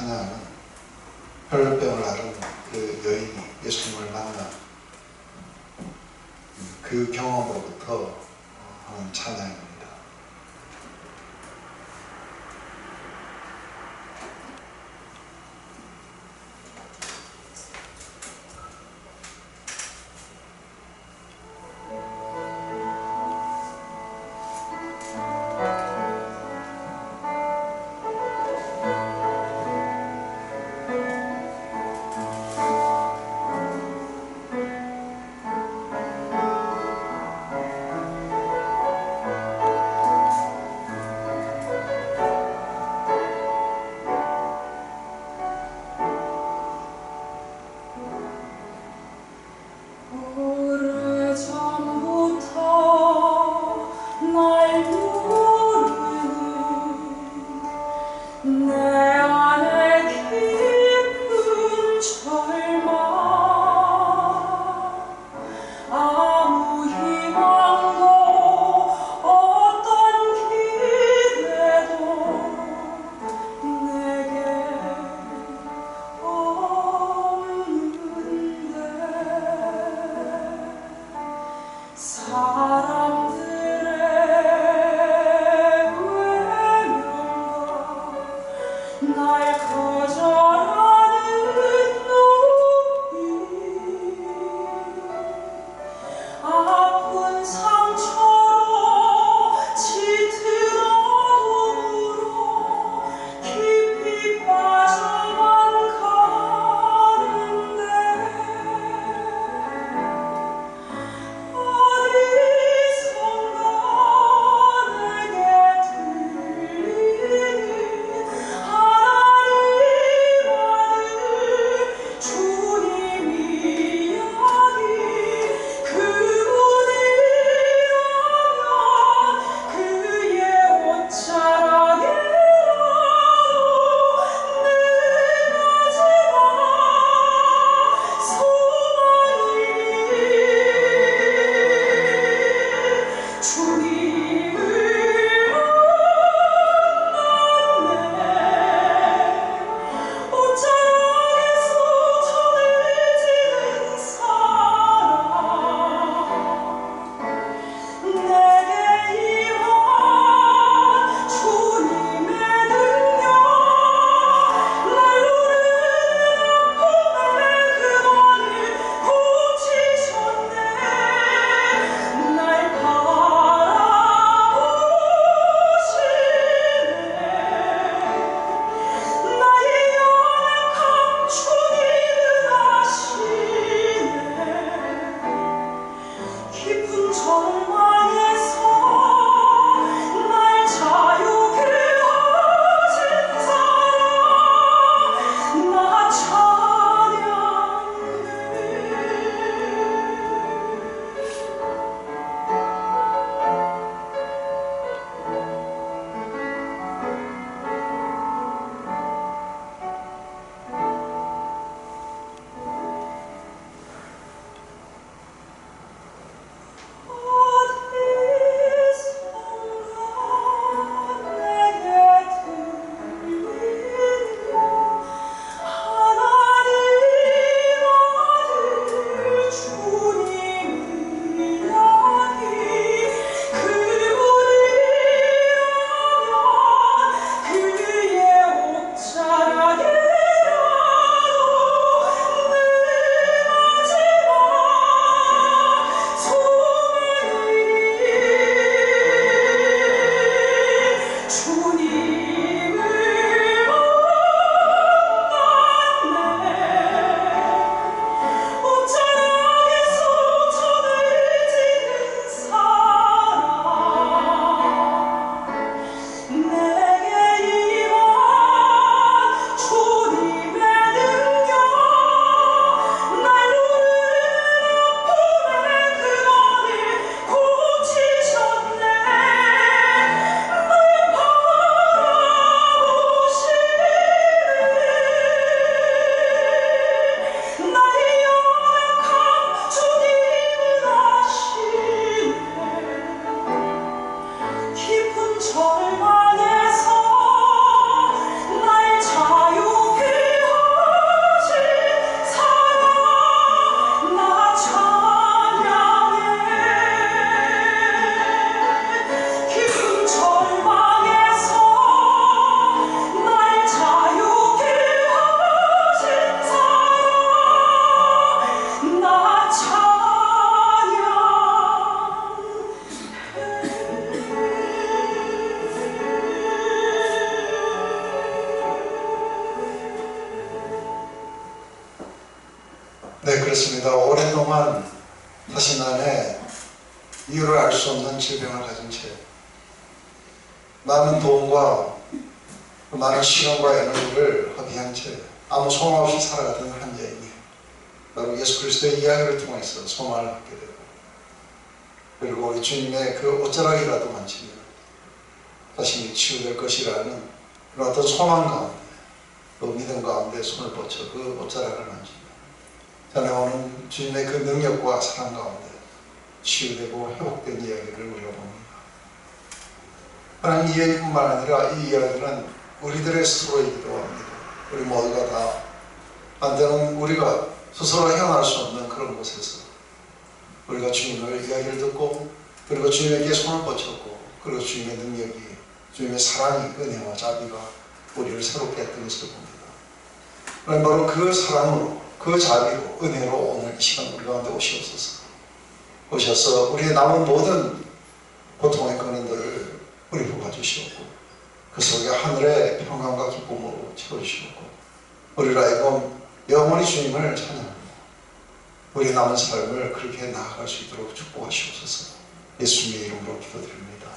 찬양하는 혈병을 앓은 그 여인이 예수님을 만난 그 경험으로부터 하는 찬양입니다. 하나님 그렇습니다. 오랫동안 자신 안에 이유를 알 수 없는 질병을 가진 채 많은 돈과 많은 시간과 에너지를 허비한 채 아무 소망 없이 살아가던 한 여인이 바로 예수 그리스도의 이야기를 통해서 소망을 갖게 되고, 그리고 우리 주님의 그 옷자락이라도 만지면 자신이 치유될 것이라는 그런 어떤 소망 가운데, 그 믿음 가운데 손을 뻗쳐 그 옷자락을 만지면 전해오는 주님의 그 능력과 사랑 가운데 치유되고 회복된 이야기를 우리가 봅니다. 하나님 이야기뿐만 아니라 이 이야기는 우리들의 스스로이기도 합니다. 우리 모두가 다 반대는 우리가 스스로 헤어날 수 없는 그런 곳에서 우리가 주님의 이야기를 듣고, 그리고 주님에게 손을 뻗쳤고, 그리고 주님의 능력이, 주님의 사랑이, 은혜와 자비가 우리를 새롭게 했던 것을 봅니다. 바로 그 사랑으로, 그 자비로, 은혜로 오늘 이 시간 우리 가운데 오셔서 우리의 남은 모든 고통의 근원들을 우리 뽑아주시옵고, 그 속에 하늘의 평강과 기쁨으로 채워주시옵고, 우리를 하여금 영원히 주님을 찬양하고 우리 남은 삶을 그렇게 나아갈 수 있도록 축복하시옵소서. 예수님의 이름으로 기도드립니다.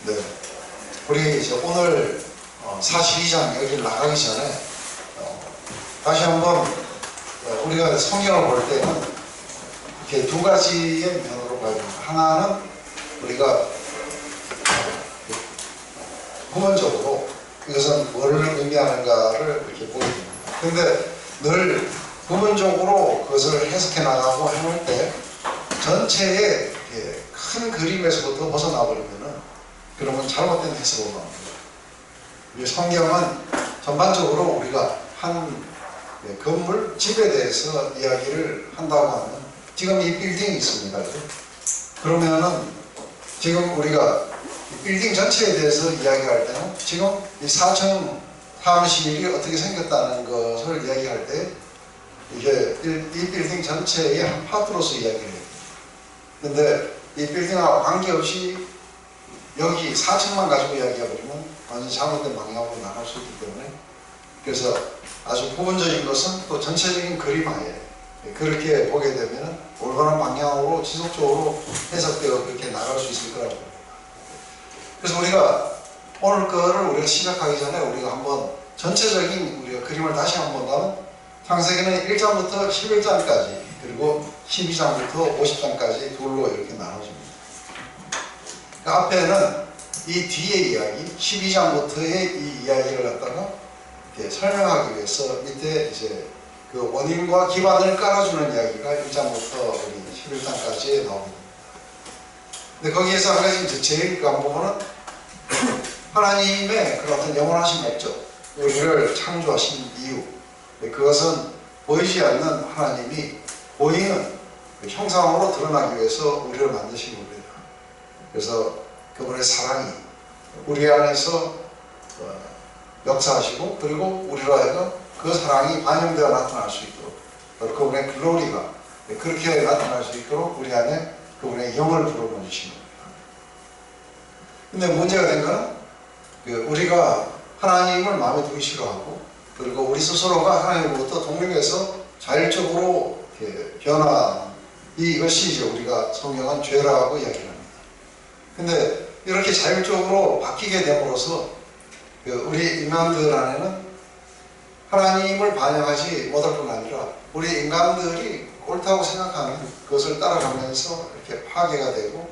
네, 우리 이제 오늘 42장 여기를 나가기 전에 다시 한번 우리가 성경을 볼 때는 이렇게 두 가지의 면으로 봐야 됩니다. 하나는 우리가 부분적으로 이것은 뭐를 의미하는가를 이렇게 보게 됩니다. 그런데 늘 부분적으로 그것을 해석해 나가고 해놓을 때 전체의 큰 그림에서부터 벗어나 버리면은 그러면 잘못된 해석으로 나옵니다. 성경은 전반적으로 우리가 한 건물, 집에 대해서 이야기를 한다고 하면, 지금 이 빌딩이 있습니다. 그러면은 지금 우리가 이 빌딩 전체에 대해서 이야기할 때는 지금 이 4층 사무실이 어떻게 생겼다는 것을 이야기할 때 이게 이 빌딩 전체의 한 파트로서 이야기를 해요. 근데 이 빌딩하고 관계없이 여기 4층만 가지고 이야기해버리면 완전 잘못된 방향으로 나갈 수 있기 때문에, 그래서 아주 부분적인 것은 또 전체적인 그림 하에 그렇게 보게 되면 올바른 방향으로 지속적으로 해석되어 그렇게 나갈 수 있을 거라고 봅니다. 그래서 우리가 오늘 거를 우리가 시작하기 전에 우리가 한번 전체적인 우리가 그림을 다시 한번 보면, 창세기는 1장부터 11장까지 그리고 12장부터 50장까지 둘로 이렇게 나눠집니다. 그 앞에는 이 뒤의 이야기, 12장부터의 이 이야기를 갖다가 이렇게 설명하기 위해서 밑에 이제 그 원인과 기반을 깔아주는 이야기가 1장부터 11장까지 나옵니다. 근데 거기에서 한 가지 이제 제일 그 부분은 하나님의 그런 어떤 영원하신 목적, 우리를 창조하신 이유, 그것은 보이지 않는 하나님이 보이는 형상으로 드러나기 위해서 우리를 만드신 겁니다. 그래서 그분의 사랑이 우리 안에서 역사하시고, 그리고 우리로 하여금 그 사랑이 반영되어 나타날 수 있도록, 그분의 글로리가 그렇게 나타날 수 있도록 우리 안에 그분의 영을 불어넣어 주신 겁니다. 근데 문제가 된 것은 우리가 하나님을 마음에 두기 싫어하고, 그리고 우리 스스로가 하나님으로부터 독립해서 자율적으로 변화, 이것이 이제 우리가 성경은 죄라고 이야기를 합니다. 근데 이렇게 자율적으로 바뀌게 됨으로써 우리 인간들 안에는 하나님을 반영하지 못할 뿐 아니라 우리 인간들이 옳다고 생각하는 그것을 따라가면서 이렇게 파괴가 되고,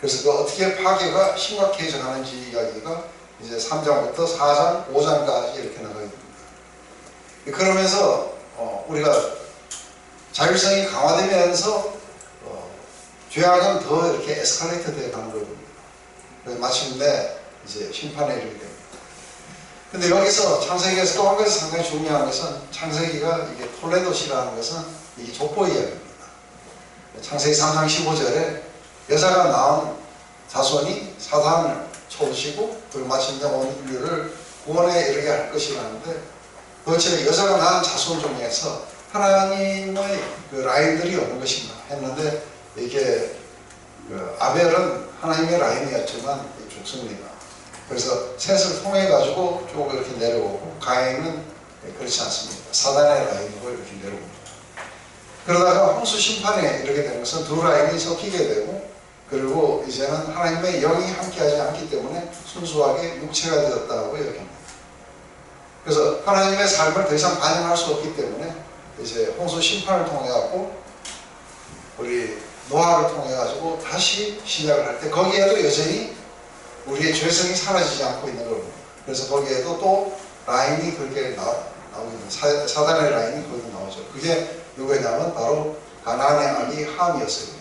그래서 그 어떻게 파괴가 심각해져 가는지 이야기가 이제 3장부터 4장, 5장까지 이렇게 나가게 됩니다. 그러면서 우리가 자율성이 강화되면서 죄악은 더 이렇게 에스컬레이트 되어 가는 겁니다. 마침내 이제 심판에 이르게 됩니다. 근데 여기서 창세기에서 또 한 가지 상당히 중요한 것은, 창세기가 이게 톨레도시라는 것은 이게 족보 이야기입니다. 창세기 3장 15절에 여자가 낳은 자손이 사단을 쳐오시고, 그리고 마침내 온 인류를 구원에 이르게 할 것이라는데, 도대체 여자가 낳은 자손 중에서 하나님의 그 라인들이 어느 것인가 했는데, 이게 그 아벨은 하나님의 라인이었지만 죽습니다. 그래서 셋을 통해 가지고 쭉 이렇게 내려오고 가인은 그렇지 않습니다. 사단의 라인으로 이렇게 내려옵니다. 그러다가 홍수 심판에 이르게 되는 것은 두 라인이 섞이게 되고 그리고 이제는 하나님의 영이 함께하지 않기 때문에 순수하게 육체가 되었다고 여깁니다. 그래서 하나님의 삶을 더 이상 반영할 수 없기 때문에 이제 홍수 심판을 통해 갖고 우리 노아를 통해 가지고 다시 시작을 할 때 거기에도 여전히 우리의 죄성이 사라지지 않고 있는 겁니다. 그래서 거기에도 또 라인이 그렇게 나오게 됩니다. 사단의 라인이 거기도 나오죠. 그게 누구냐면 바로 가나안의 아기 함이었어요.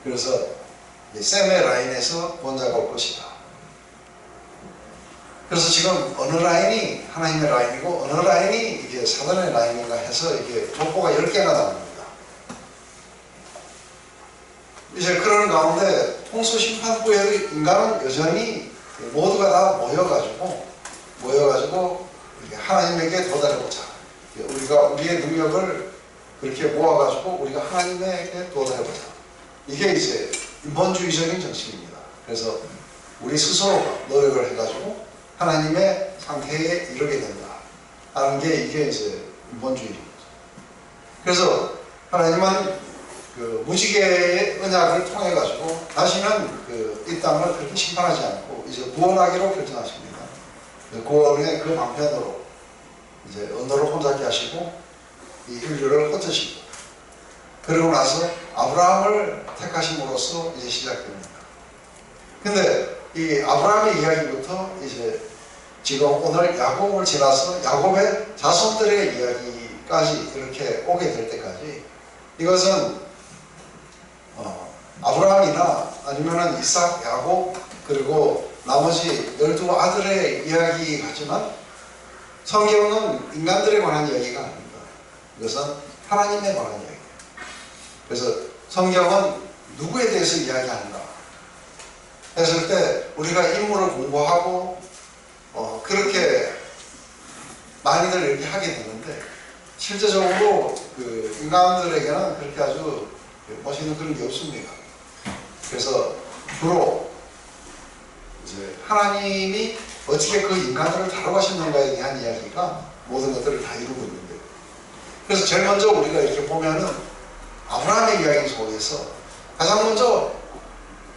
그래서 셈의 라인에서 원자가 올 것이다. 그래서 지금 어느 라인이 하나님의 라인이고 어느 라인이 이게 사단의 라인인가 해서 이게 족보가 10개가 나옵니다. 이제 그런 가운데 홍수 심판 후에도 인간은 여전히 모두가 다 모여가지고 하나님에게 도달해보자. 우리가 우리의 능력을 그렇게 모아가지고 우리가 하나님에게 도달해보자. 이게 이제 인본주의적인 정신입니다. 그래서 우리 스스로가 노력을 해가지고 하나님의 상태에 이르게 된다 하는 게 이게 이제 인본주의입니다. 그래서 하나님은 그 무지개의 언약을 통해 가지고 다시는 이 땅을 그렇게 심판하지 않고 이제 구원하기로 결정하십니다. 구원의 그 방편으로 이제 언어를 혼잡게 하시고 이 인류를 흩으시고 그러고 나서 아브라함을 택하심으로써 이제 시작됩니다. 근데 이 아브라함의 이야기부터 이제 지금 오늘 야곱을 지나서 야곱의 자손들의 이야기까지 이렇게 오게 될 때까지 이것은 아브라함이나 아니면은 이삭, 야곱 그리고 나머지 12아들의 이야기 같지만 성경은 인간들에 관한 이야기가 아닙니다. 이것은 하나님에 관한 이야기예요. 그래서 성경은 누구에 대해서 이야기하는가 했을 때 우리가 인물을 공부하고 그렇게 많이들 이렇게 하게 되는데 실제적으로 그 인간들에게는 그렇게 아주 멋있는 그런 게 없습니다. 그래서 주로 이제 하나님이 어떻게 그 인간들을 다뤄가셨는가에 대한 이야기가 모든 것들을 다 이루고 있는데 그래서 제일 먼저 우리가 이렇게 보면은 아브라함의 이야기 속에서 가장 먼저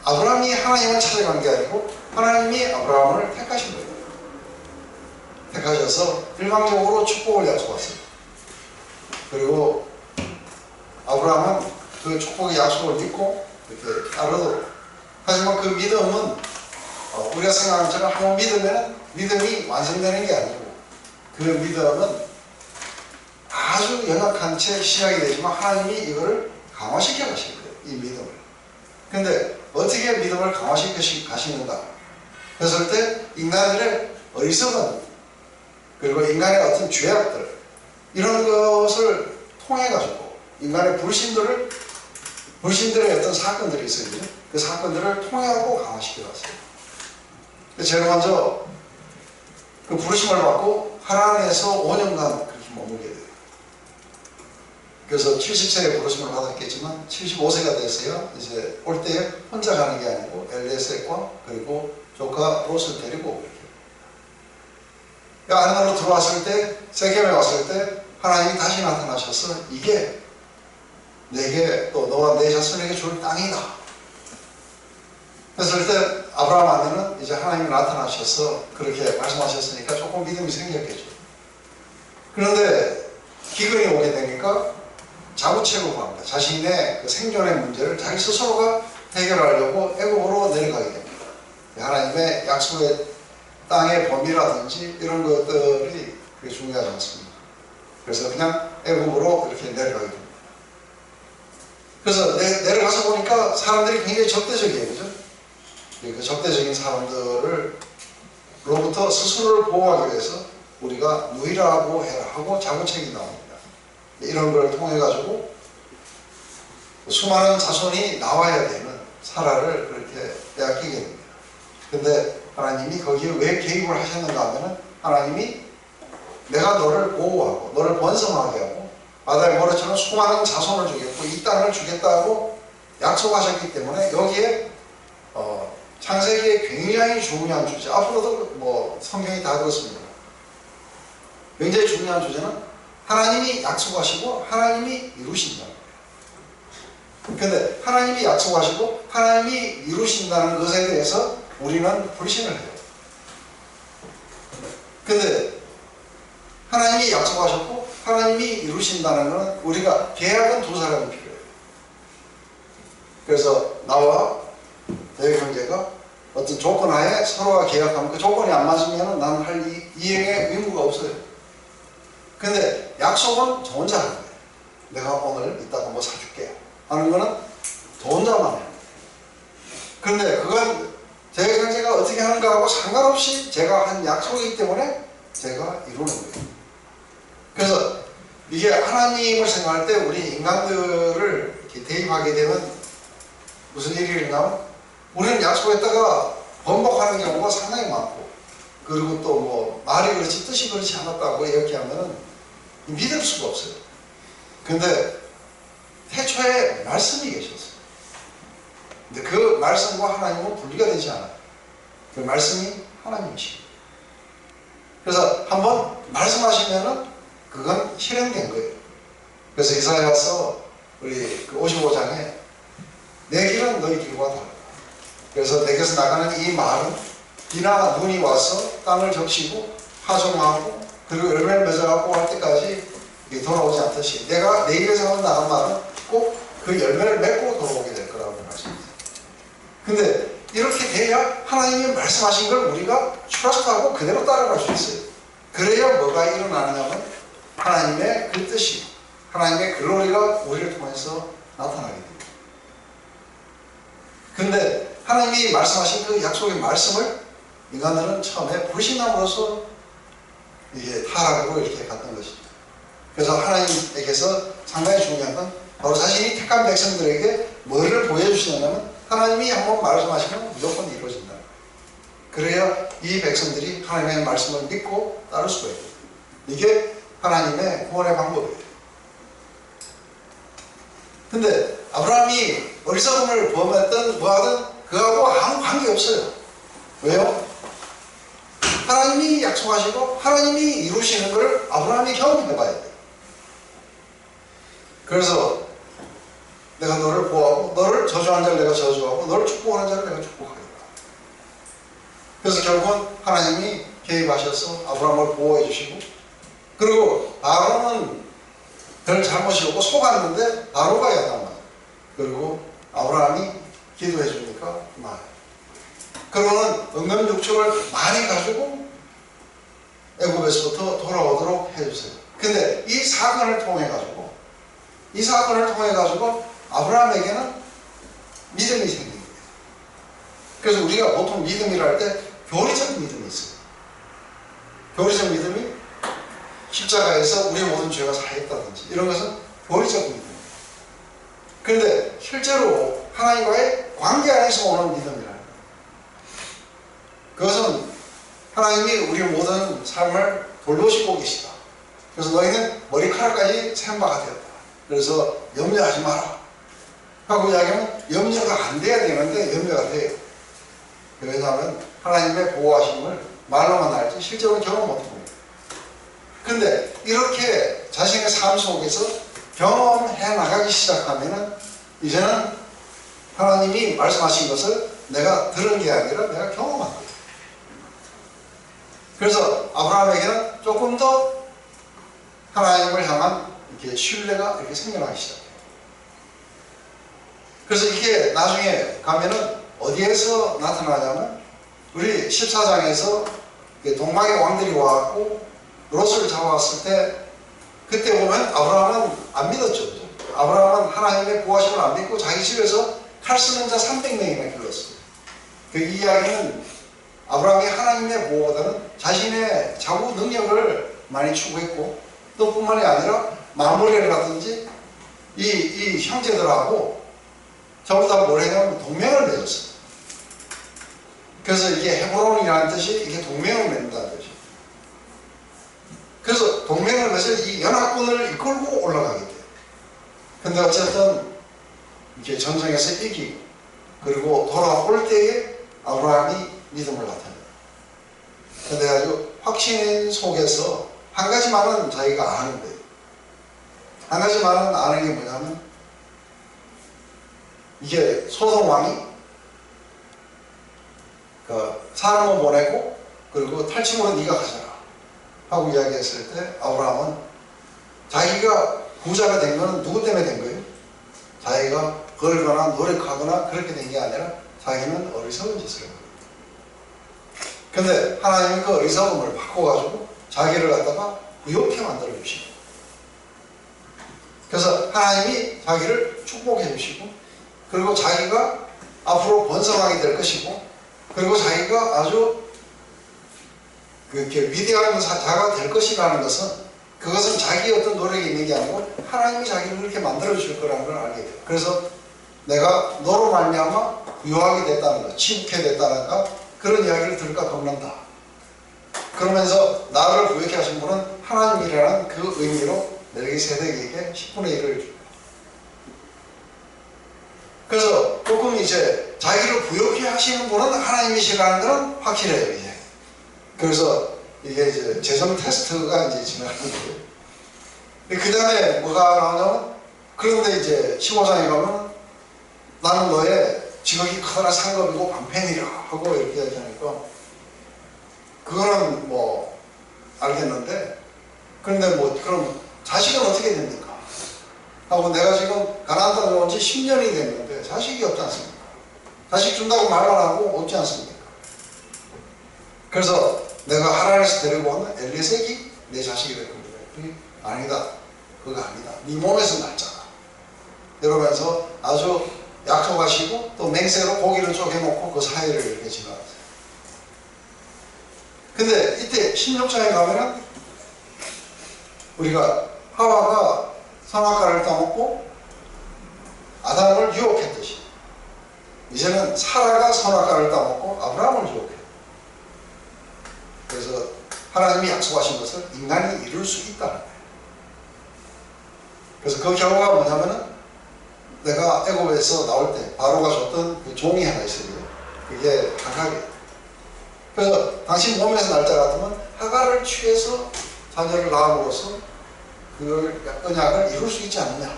아브라함이 하나님을 찾아간 게 아니고 하나님이 아브라함을 택하신 거예요. 택하셔서 일방적으로 축복을 약속하세요. 그리고 아브라함은 그 축복의 약속을 믿고 이렇게 따르도록. 하지만 그 믿음은 우리가 생각하는 것처럼 한번 믿으면 믿음이 완성되는 게 아니고 그 믿음은 아주 연약한 채 시작이 되지만 하나님이 이거를 강화시켜 가실 거예요. 이 믿음을. 근데 어떻게 믿음을 강화시켜 가시는가 했을 때 인간들의 어리석은 그리고 인간의 어떤 죄악들 이런 것을 통해 가지고 인간의 불신들의 어떤 사건들이 있어요. 그 사건들을 통해하고 강화시켜 갔어요. 제일 먼저 그 부르심을 받고 하란에서 5년간 그렇게 머물게 돼요. 그래서 70세에 부르심을 받았겠지만 75세가 됐어요. 이제 올 때 혼자 가는 게 아니고 엘리에셀과 그리고 조카 롯을 데리고 이렇게 아내로 들어왔을 때 세겜에 왔을 때 하나님이 다시 나타나셔서 이게 내게 또 너와 내 자손에게 줄 땅이다. 그랬을 때 아브라함 아내는 이제 하나님이 나타나셔서 그렇게 말씀하셨으니까 조금 믿음이 생겼겠죠. 그런데 기근이 오게 되니까 자구책을 구합니다. 자신의 그 생존의 문제를 자기 스스로가 해결하려고 애국으로 내려가게 됩니다. 하나님의 약속의 땅의 범위라든지 이런 것들이 그게 중요하지 않습니다. 그래서 그냥 애국으로 이렇게 내려가게 됩니다. 그래서 내려가서 보니까 사람들이 굉장히 적대적이에요. 그죠? 그 적대적인 사람들로부터 스스로를 보호하기 위해서 우리가 누이라고 해라 하고 자구책이 나옵니다. 이런 걸 통해 가지고 수많은 자손이 나와야 되는 사라를 그렇게 빼앗기게 됩니다. 근데 하나님이 거기에 왜 개입을 하셨는가 하면은 하나님이 내가 너를 보호하고 너를 번성하게 하고 바다의 모래처럼 수많은 자손을 주겠고 이 땅을 주겠다고 약속하셨기 때문에 여기에 창세기에 굉장히 중요한 주제, 앞으로도 뭐 성경이 다 그렇습니다. 굉장히 중요한 주제는 하나님이 약속하시고 하나님이 이루신다. 근데 하나님이 약속하시고 하나님이 이루신다는 것에 대해서 우리는 불신을 해요. 근데 하나님이 약속하셨고 하나님이 이루신다는 것은 우리가 계약은 두 사람이 필요해요. 그래서 나와 내 형제가 어떤 조건 하에 서로가 계약하면 그 조건이 안 맞으면 나는 할 이행의 의무가 없어요. 근데 약속은 저 혼자 하는 거예요. 내가 오늘 이따가 뭐 사줄게 하는 거는 저 혼자만 해요. 그런데 그건 제 형제가 어떻게 하는가 하고 상관없이 제가 한 약속이기 때문에 제가 이루는 거예요. 그래서 이게 하나님을 생각할 때 우리 인간들을 이렇게 대입하게 되면 무슨 일이 일어나면 우리는 약속했다가 번복하는 경우가 상당히 많고, 그리고 또 뭐 말이 그렇지 뜻이 그렇지 않았다고 이렇게 하면은 믿을 수가 없어요. 근데 태초에 말씀이 계셨어요. 근데 그 말씀과 하나님은 분리가 되지 않아요. 그 말씀이 하나님이시고, 그래서 한번 말씀하시면은 그건 실행된 거예요. 그래서 이사야서 우리 그 55장에 내 길은 너희 길과 다르다. 그래서 내게서 나가는 이 말은 비나 눈이 와서 땅을 적시고 파종하고 그리고 열매를 맺어가고 할 때까지 돌아오지 않듯이 내가 내 입에서 나간 말은 꼭 그 열매를 맺고 돌아오게 될 거라고 말씀합니다. 근데 이렇게 돼야 하나님이 말씀하신 걸 우리가 트러스트하고 그대로 따라갈 수 있어요. 그래야 뭐가 일어나느냐면 하나님의 그 뜻이, 하나님의 글로리가 우리를 통해서 나타나게 됩니다. 근데 하나님이 말씀하신 그 약속의 말씀을 인간들은 처음에 불신함으로써 이게 타락으로 이렇게 갔던 것이죠. 그래서 하나님에게서 상당히 중요한 건 바로 자신이 택한 백성들에게 뭐를 보여주시냐면 하나님이 한번 말씀하시면 무조건 이루어진다. 그래야 이 백성들이 하나님의 말씀을 믿고 따를 수가 있고, 이게 하나님의 구원의 방법이에요. 근데 아브라함이 어리석음을 범했든 뭐하든 그거하고 아무 관계없어요. 왜요? 하나님이 약속하시고 하나님이 이루시는 것을 아브라함이 경험해봐야 돼요. 그래서 내가 너를 보호하고 너를 저주하는 자를 내가 저주하고 너를 축복하는 자를 내가 축복하겠다. 그래서 결국은 하나님이 개입하셔서 아브라함을 보호해 주시고, 그리고 바로는 별 잘못이 없고 속았는데 바로가 야단만. 그리고 아브라함이 기도해 주니까 말. 그러고는 응급육축을 많이 가지고 애굽에서부터 돌아오도록 해주세요. 근데 이 사건을 통해 가지고 아브라함에게는 믿음이 생긴 거예요. 그래서 우리가 보통 믿음이라 할 때 교리적 믿음이 있어요. 교리적 믿음이 십자가에서 우리의 모든 죄가 사했다든지 이런 것은 교리적 믿음이에요. 그런데 실제로 하나님과의 관계 안에서 오는 믿음이라는 거예요. 그것은 하나님이 우리 모든 삶을 돌보시고 계시다. 그래서 너희는 머리카락까지 샘바가 되었다. 그래서 염려하지 마라 하고 이야기하면 염려가 안 돼야 되는데 염려가 돼요. 왜냐하면 하나님의 보호하심을 말로만 알지 실제로 경험 못합니다. 근데 이렇게 자신의 삶 속에서 경험해 나가기 시작하면은 이제는 하나님이 말씀하신 것을 내가 들은 게 아니라 내가 경험한 거예요. 그래서 아브라함에게는 조금 더 하나님을 향한 이렇게 신뢰가 이렇게 생겨나기 시작해요. 그래서 이게 나중에 가면은 어디에서 나타나냐면 우리 14장에서 동방의 왕들이 와갖고 롯을 잡아왔을 때 그때 보면 아브라함은 안 믿었죠. 아브라함은 하나님의 보호하심을 안 믿고 자기 집에서 칼 쓰는 자 300명이나 길렀어요. 그 이야기는 아브라함이 하나님의 보호보다는 자신의 자구 능력을 많이 추구했고 또 뿐만이 아니라 마므레라든지 이 형제들하고 전부 다 뭘 했냐면 동맹을 맺었어요. 그래서 이게 헤브론이라는 뜻이 이게 동맹을 맺는다는 뜻이에요. 그래서 동맹을 맺어 이 연합군을 이끌고 올라가게 돼요. 근데 어쨌든 이렇게 전쟁에서 이기고 그리고 돌아올 때에 아브라함이 믿음을 나타내요. 근데 아주 확신 속에서 한 가지만은 자기가 아는 거예요. 한 가지만은 아는 게 뭐냐면 이게 소돔 왕이 그 사람을 보내고 그리고 탈취물은 네가 가져라 하고 이야기했을 때 아브라함은 자기가 부자가 된 거는 누구 때문에 된 거예요? 자기가 벌거나 노력하거나 그렇게 된 게 아니라 자기는 어리석은 짓을 한 거예요. 근데 하나님이 그 어리석음을 바꿔가지고 자기를 갖다가 부욕해 만들어 주시고 그래서 하나님이 자기를 축복해 주시고 그리고 자기가 앞으로 번성하게 될 것이고 그리고 자기가 아주 그렇게 위대한 자가 될 것이라는 것은 그것은 자기 어떤 노력이 있는 게 아니고 하나님이 자기를 그렇게 만들어 줄 거라는 걸 알게 돼요. 그래서 내가 너로 말미암아 부유하게 됐다는 것, 치국해 됐다는 것 그런 이야기를 들을까 겁난다. 그러면서 나를 부유케 하신 분은 하나님이라는 그 의미로 멜기세덱에게 10분의 1을 줍니다. 그래서 조금 이제 자기를 부유케 하시는 분은 하나님이시라는 건 확실해요. 이제. 그래서 이게 이제 재정 테스트가 이제 지나가는 거예요. 그 다음에 뭐가 나오냐면 그런데 이제 15장에 가면 나는 너의 지극히 커다란 상급이고 방편이라 하고 이렇게 하니까 그거는 뭐 알겠는데 그런데 뭐 그럼 자식은 어떻게 됩니까? 하고 내가 지금 가나안 땅에 온 지 10년이 됐는데 자식이 없지 않습니까? 자식 준다고 말만 하고 없지 않습니까? 그래서 내가 하란에서 데리고 온 엘리색이 내 자식이 될 겁니다. 아니다. 그거 아니다. 네 몸에서 날짜가. 이러면서 아주 약속하시고 또 맹세로 고기를 쪼개놓고 그 사이를 이렇게 지나갔어요. 근데 이때 16장에 가면은 우리가 하와가 선악과를 따먹고 아담을 유혹했듯이 이제는 사라가 선악과를 따먹고 아브라함을 유혹해요. 그래서 하나님이 약속하신 것을 인간이 이룰 수 있다는 거예요. 그래서 그 결과가 뭐냐면은 내가 애굽에서 나올 때 바로가 줬던 그 종이 하나 있어요. 그게 하갈이에요. 그래서 당신 몸에서 날짜 같으면 하갈을 취해서 자녀를 낳음으로써 그 언약을 이룰 수 있지 않느냐.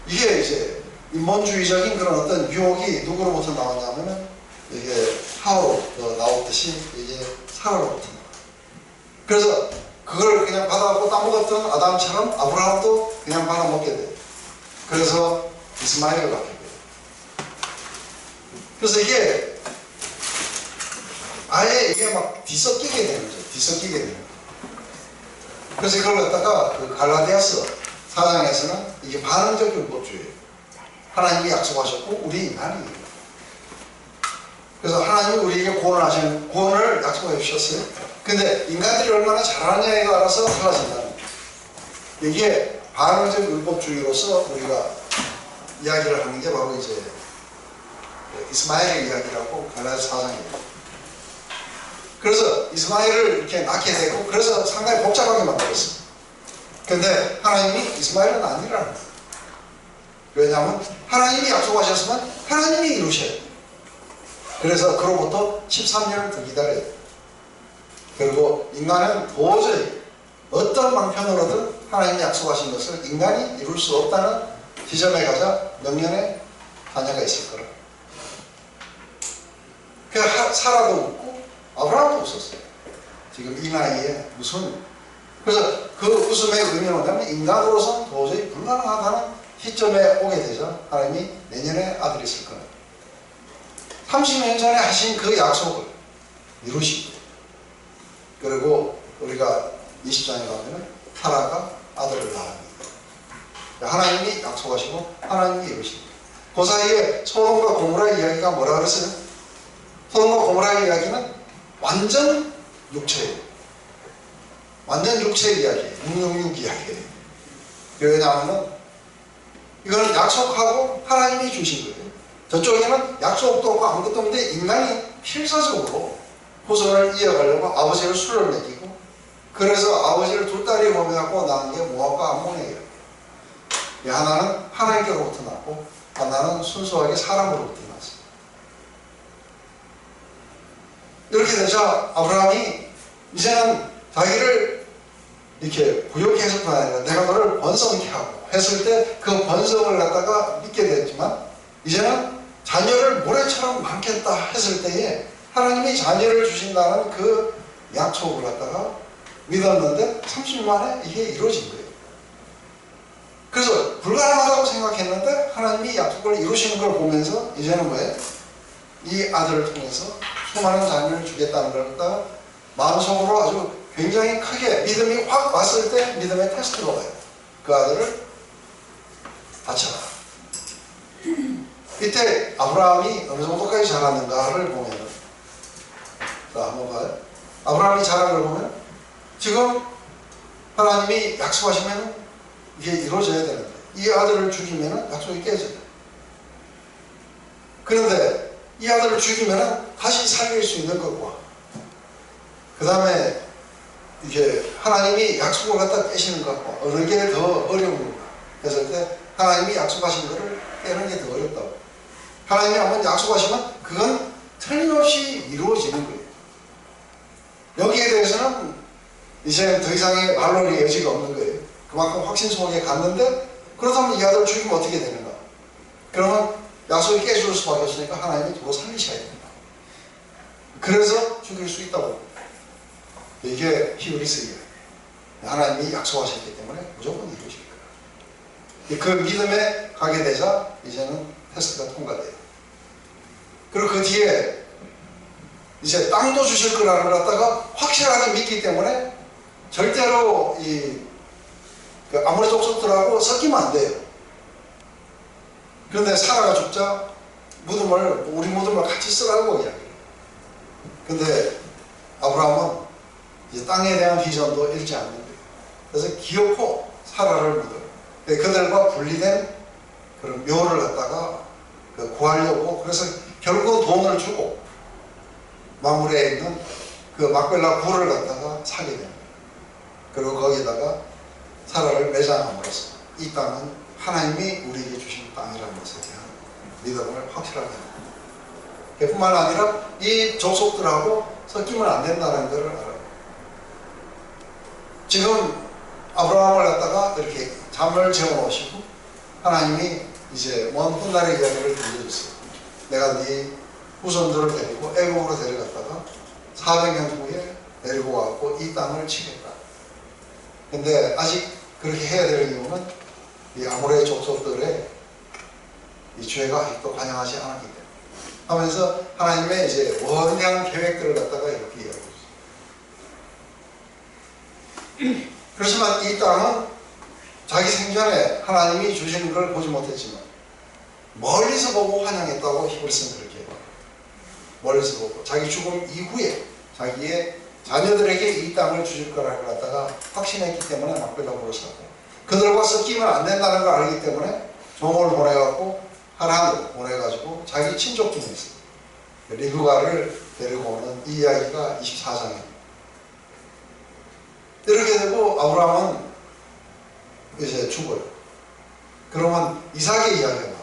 이게 이제 인본주의적인 그런 어떤 유혹이 누구로부터 나오냐면은 이게 하와로 나오듯이 이게 사라로부터 나와요. 그래서 그걸 그냥 받아갖고 따먹었던 아담처럼 아브라함도 그냥 받아먹게 돼요. 그래서 이스마엘을 낳게 돼요. 그래서 이게 아예 이게 막 뒤섞이게 되는 거죠. 뒤섞이게 되는 거예요. 그래서 이걸 갖다가 그 갈라디아서 4장에서는 이게 반응적 율법주의예요. 하나님이 약속하셨고 우리 인간이 그래서 하나님이 우리에게 구원을 약속해 주셨어요. 근데 인간들이 얼마나 잘하느냐에 따라서 달라진다는 거예요. 이게 반응적 율법주의로서 우리가 이야기를 하는 게 바로 이제 이스마엘의 이야기라고 갈라디아서 4장입니다. 그래서 이스마엘을 이렇게 낳게 되고 그래서 상당히 복잡하게 만들었어요. 근데 하나님이 이스마엘은 아니라는 거예요. 왜냐하면 하나님이 약속하셨으면 하나님이 이루셔야 돼요. 그래서 그로부터 13년을 더 기다려야 돼요. 그리고 인간은 도저히 어떤 방편으로든 하나님이 약속하신 것을 인간이 이룰 수 없다는 지점에 가자 명령의 자녀가 있을 거라. 그러니까 사라도 웃고 아브라함도 웃었어요. 지금 이 나이에 무슨 그래서 그 웃음의 의미는 뭐냐면 인간으로서는 도저히 불가능하다는 시점에 오게 되자 하나님이 내년에 아들이 있을 거라. 30년 전에 하신 그 약속을 이루시고 그리고 우리가 20장에 가면 사라가 아들을 낳습니다. 하나님이 약속하시고 하나님이 이루십니다. 그 사이에 소돔과 고모라 이야기가 뭐라 그랬어요? 소돔과 고모라 이야기는 완전 육체예요. 완전 육체 이야기예요. 666 이야기예요. 왜냐하면 이거는 약속하고 하나님이 주신 거예요. 저쪽에는 약속도 없고 아무것도 없는데 인간이 필사적으로 후손을 이어가려고 아버지를 술을 먹이고 그래서 아버지를 두 딸이 몸해갖고 낳은 게 모압과 암몬이에요. 하나는 하나님께로부터 났고 하나는 순수하게 사람으로부터 났어요. 이렇게 되자 아브라함이 이제는 자기를 이렇게 부욕해 해석뿐 아니라 내가 너를 번성케 하고 했을 때 그 번성을 갖다가 믿게 됐지만 이제는 자녀를 모래처럼 많겠다 했을 때에 하나님이 자녀를 주신다는 그 약속을 갖다가 믿었는데 30년 만에 이게 이루어진 거예요. 그래서 불가능하다고 생각했는데 하나님이 약속을 이루시는 걸 보면서 이제는 뭐예요? 이 아들을 통해서 수많은 자녀를 주겠다는 걸 갖다가 마음속으로 아주 굉장히 크게 믿음이 확 왔을 때 믿음의 테스트가 와요. 그 아들을 바쳐라. 이때 아브라함이 어느 정도까지 자랐는가를 보면 자 한번 봐요. 아브라함이 자란 걸 보면 지금 하나님이 약속하시면 이게 이루어져야 되는데 이 아들을 죽이면 약속이 깨져요. 그런데 이 아들을 죽이면 다시 살릴 수 있는 것과 그 다음에 이게 하나님이 약속을 갖다 깨시는 것과 어느 게 더 어려운가 했을 때 하나님이 약속하신 것을 깨는 게 더 어렵다고. 하나님이 한번 약속하시면 그건 틀림없이 이루어지는 거예요. 여기에 대해서는 이제 더 이상의 반론의 여지가 없는 거예요. 그만큼 확신 속에 갔는데 그렇다면 이 아들을 죽이면 어떻게 되는가? 그러면 약속이 깨질 수밖에 없으니까 하나님이 두고 살리셔야 된다. 그래서 죽일 수 있다고. 이게 히브리스예요. 하나님이 약속하셨기 때문에 무조건 이루어질 거예요. 그 믿음에 가게 되자 이제는 테스트가 통과돼요. 그리고 그 뒤에 이제 땅도 주실 거라는 걸 갖다가 확실하게 믿기 때문에 절대로 그 아모레 족속들하고 섞이면 안 돼요. 그런데 사라가 죽자 우리 무덤을 같이 쓰라고 이야기해요. 근데 아브라함은 이제 땅에 대한 비전도 잃지 않는 거예요. 그래서 기어코 사라를 묻어요. 그들과 분리된 그런 묘를 갖다가 구하려고 그래서 결국은 돈을 주고 마물에 있는 그 막벨라 굴을 갖다가 사게 됩니다. 그리고 거기다가 사라를 매장함으로써 이 땅은 하나님이 우리에게 주신 땅이라는 것에 대한 믿음을 확실하게 합니다. 뿐만 아니라 이 족속들하고 섞이면 안 된다는 것을 알아요. 지금 아브라함을 갖다가 이렇게 잠을 재워놓으시고 하나님이 이제 먼 훗날의 이야기를 들려줬어요. 내가 네 후손들을 데리고 애국으로 데려갔다가 400년 후에 데리고 와서 이 땅을 치겠다. 근데 아직 그렇게 해야 될 이유는 이 아모레 족속들의 이 죄가 아직도 관영하지 않았기 때문에 하면서 하나님의 이제 원대한 계획들을 갖다가 이렇게 이야기했어요. 그렇지만 이 땅은 자기 생전에 하나님이 주시는 걸 보지 못했지만 멀리서 보고 환영했다고 히브리서는 그렇게 해요. 멀리서 보고 자기 죽음 이후에 자기의 자녀들에게 이 땅을 주실 거라고 갖다가 확신했기 때문에 막벨라고를 샀고 그들과 섞이면 안 된다는 걸 알기 때문에 종을 보내갖고 하란으로 보내가지고 자기 친족 중에 있어요. 리브가를 데리고 오는 이 이야기가 24장입니다. 이렇게 되고 아브라함은 이제 죽어요. 그러면 이삭의 이야기가 나와요.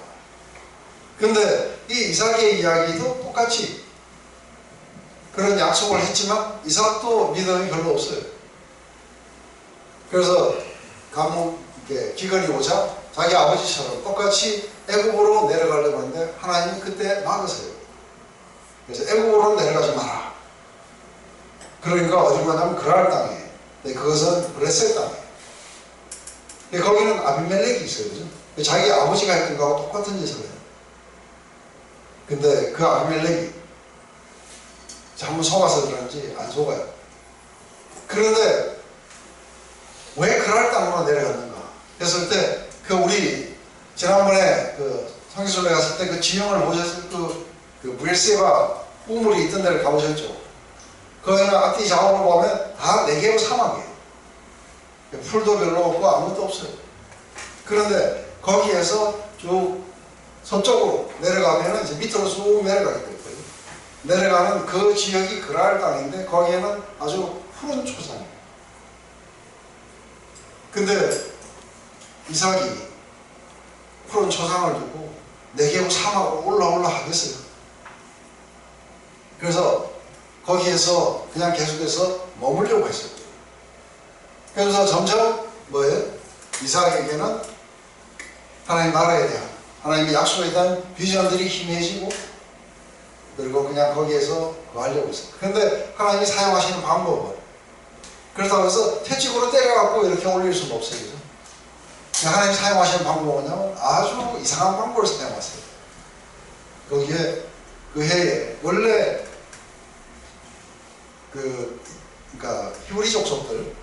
근데 이 이삭의 이야기도 똑같이 그런 약속을 했지만 이삭도 믿음이 별로 없어요. 그래서 기근이 오자 자기 아버지처럼 똑같이 애굽으로 내려가려고 하는데 하나님이 그때 막으세요. 그래서 애굽으로 내려가지 마라. 그러니까 어디로 가냐면 그랄 땅에 그것은 블레셋 땅이에요. 거기는 아비멜렉이 있어요. 그죠? 자기 아버지가 했던 거하고 똑같은 짓을 해요. 근데 그 아비멜렉이 잘못 속아서 그런지 안 속아요. 그런데 왜 그랄 땅으로 내려갔는가 했을 때 우리 지난번에 성기순례 갔을 때 그 지형을 보셨을 그 브엘세바 우물이 있던 데를 가보셨죠? 거기는 앞뒤 좌우를 보면 다 네개로 사막이에요. 풀도 별로 없고 아무것도 없어요. 그런데 거기에서 쭉 서쪽으로 내려가면 이제 밑으로 쭉 내려가게 될 거예요. 내려가는 그 지역이 그랄 땅인데 거기에는 아주 푸른 초장이에요. 근데 이삭이 푸른 초장을 두고 내게고 사막으로 올라 하겠어요. 그래서 거기에서 그냥 계속해서 머물려고 했어요. 그래서 점점 뭐예요? 이삭에게는 하나님 나라에 대한, 하나님의 약속에 대한 비전들이 희미해지고, 그리고 그냥 거기에서 하려고 했어요. 그런데 하나님이 사용하시는 방법은, 그렇다고 해서 채찍으로 때려갖고 이렇게 올릴 수는 없어요. 하나님이 사용하시는 방법은 뭐냐면 아주 이상한 방법을 사용하세요. 거기에 그 해에 원래 그러니까 히브리 족속들,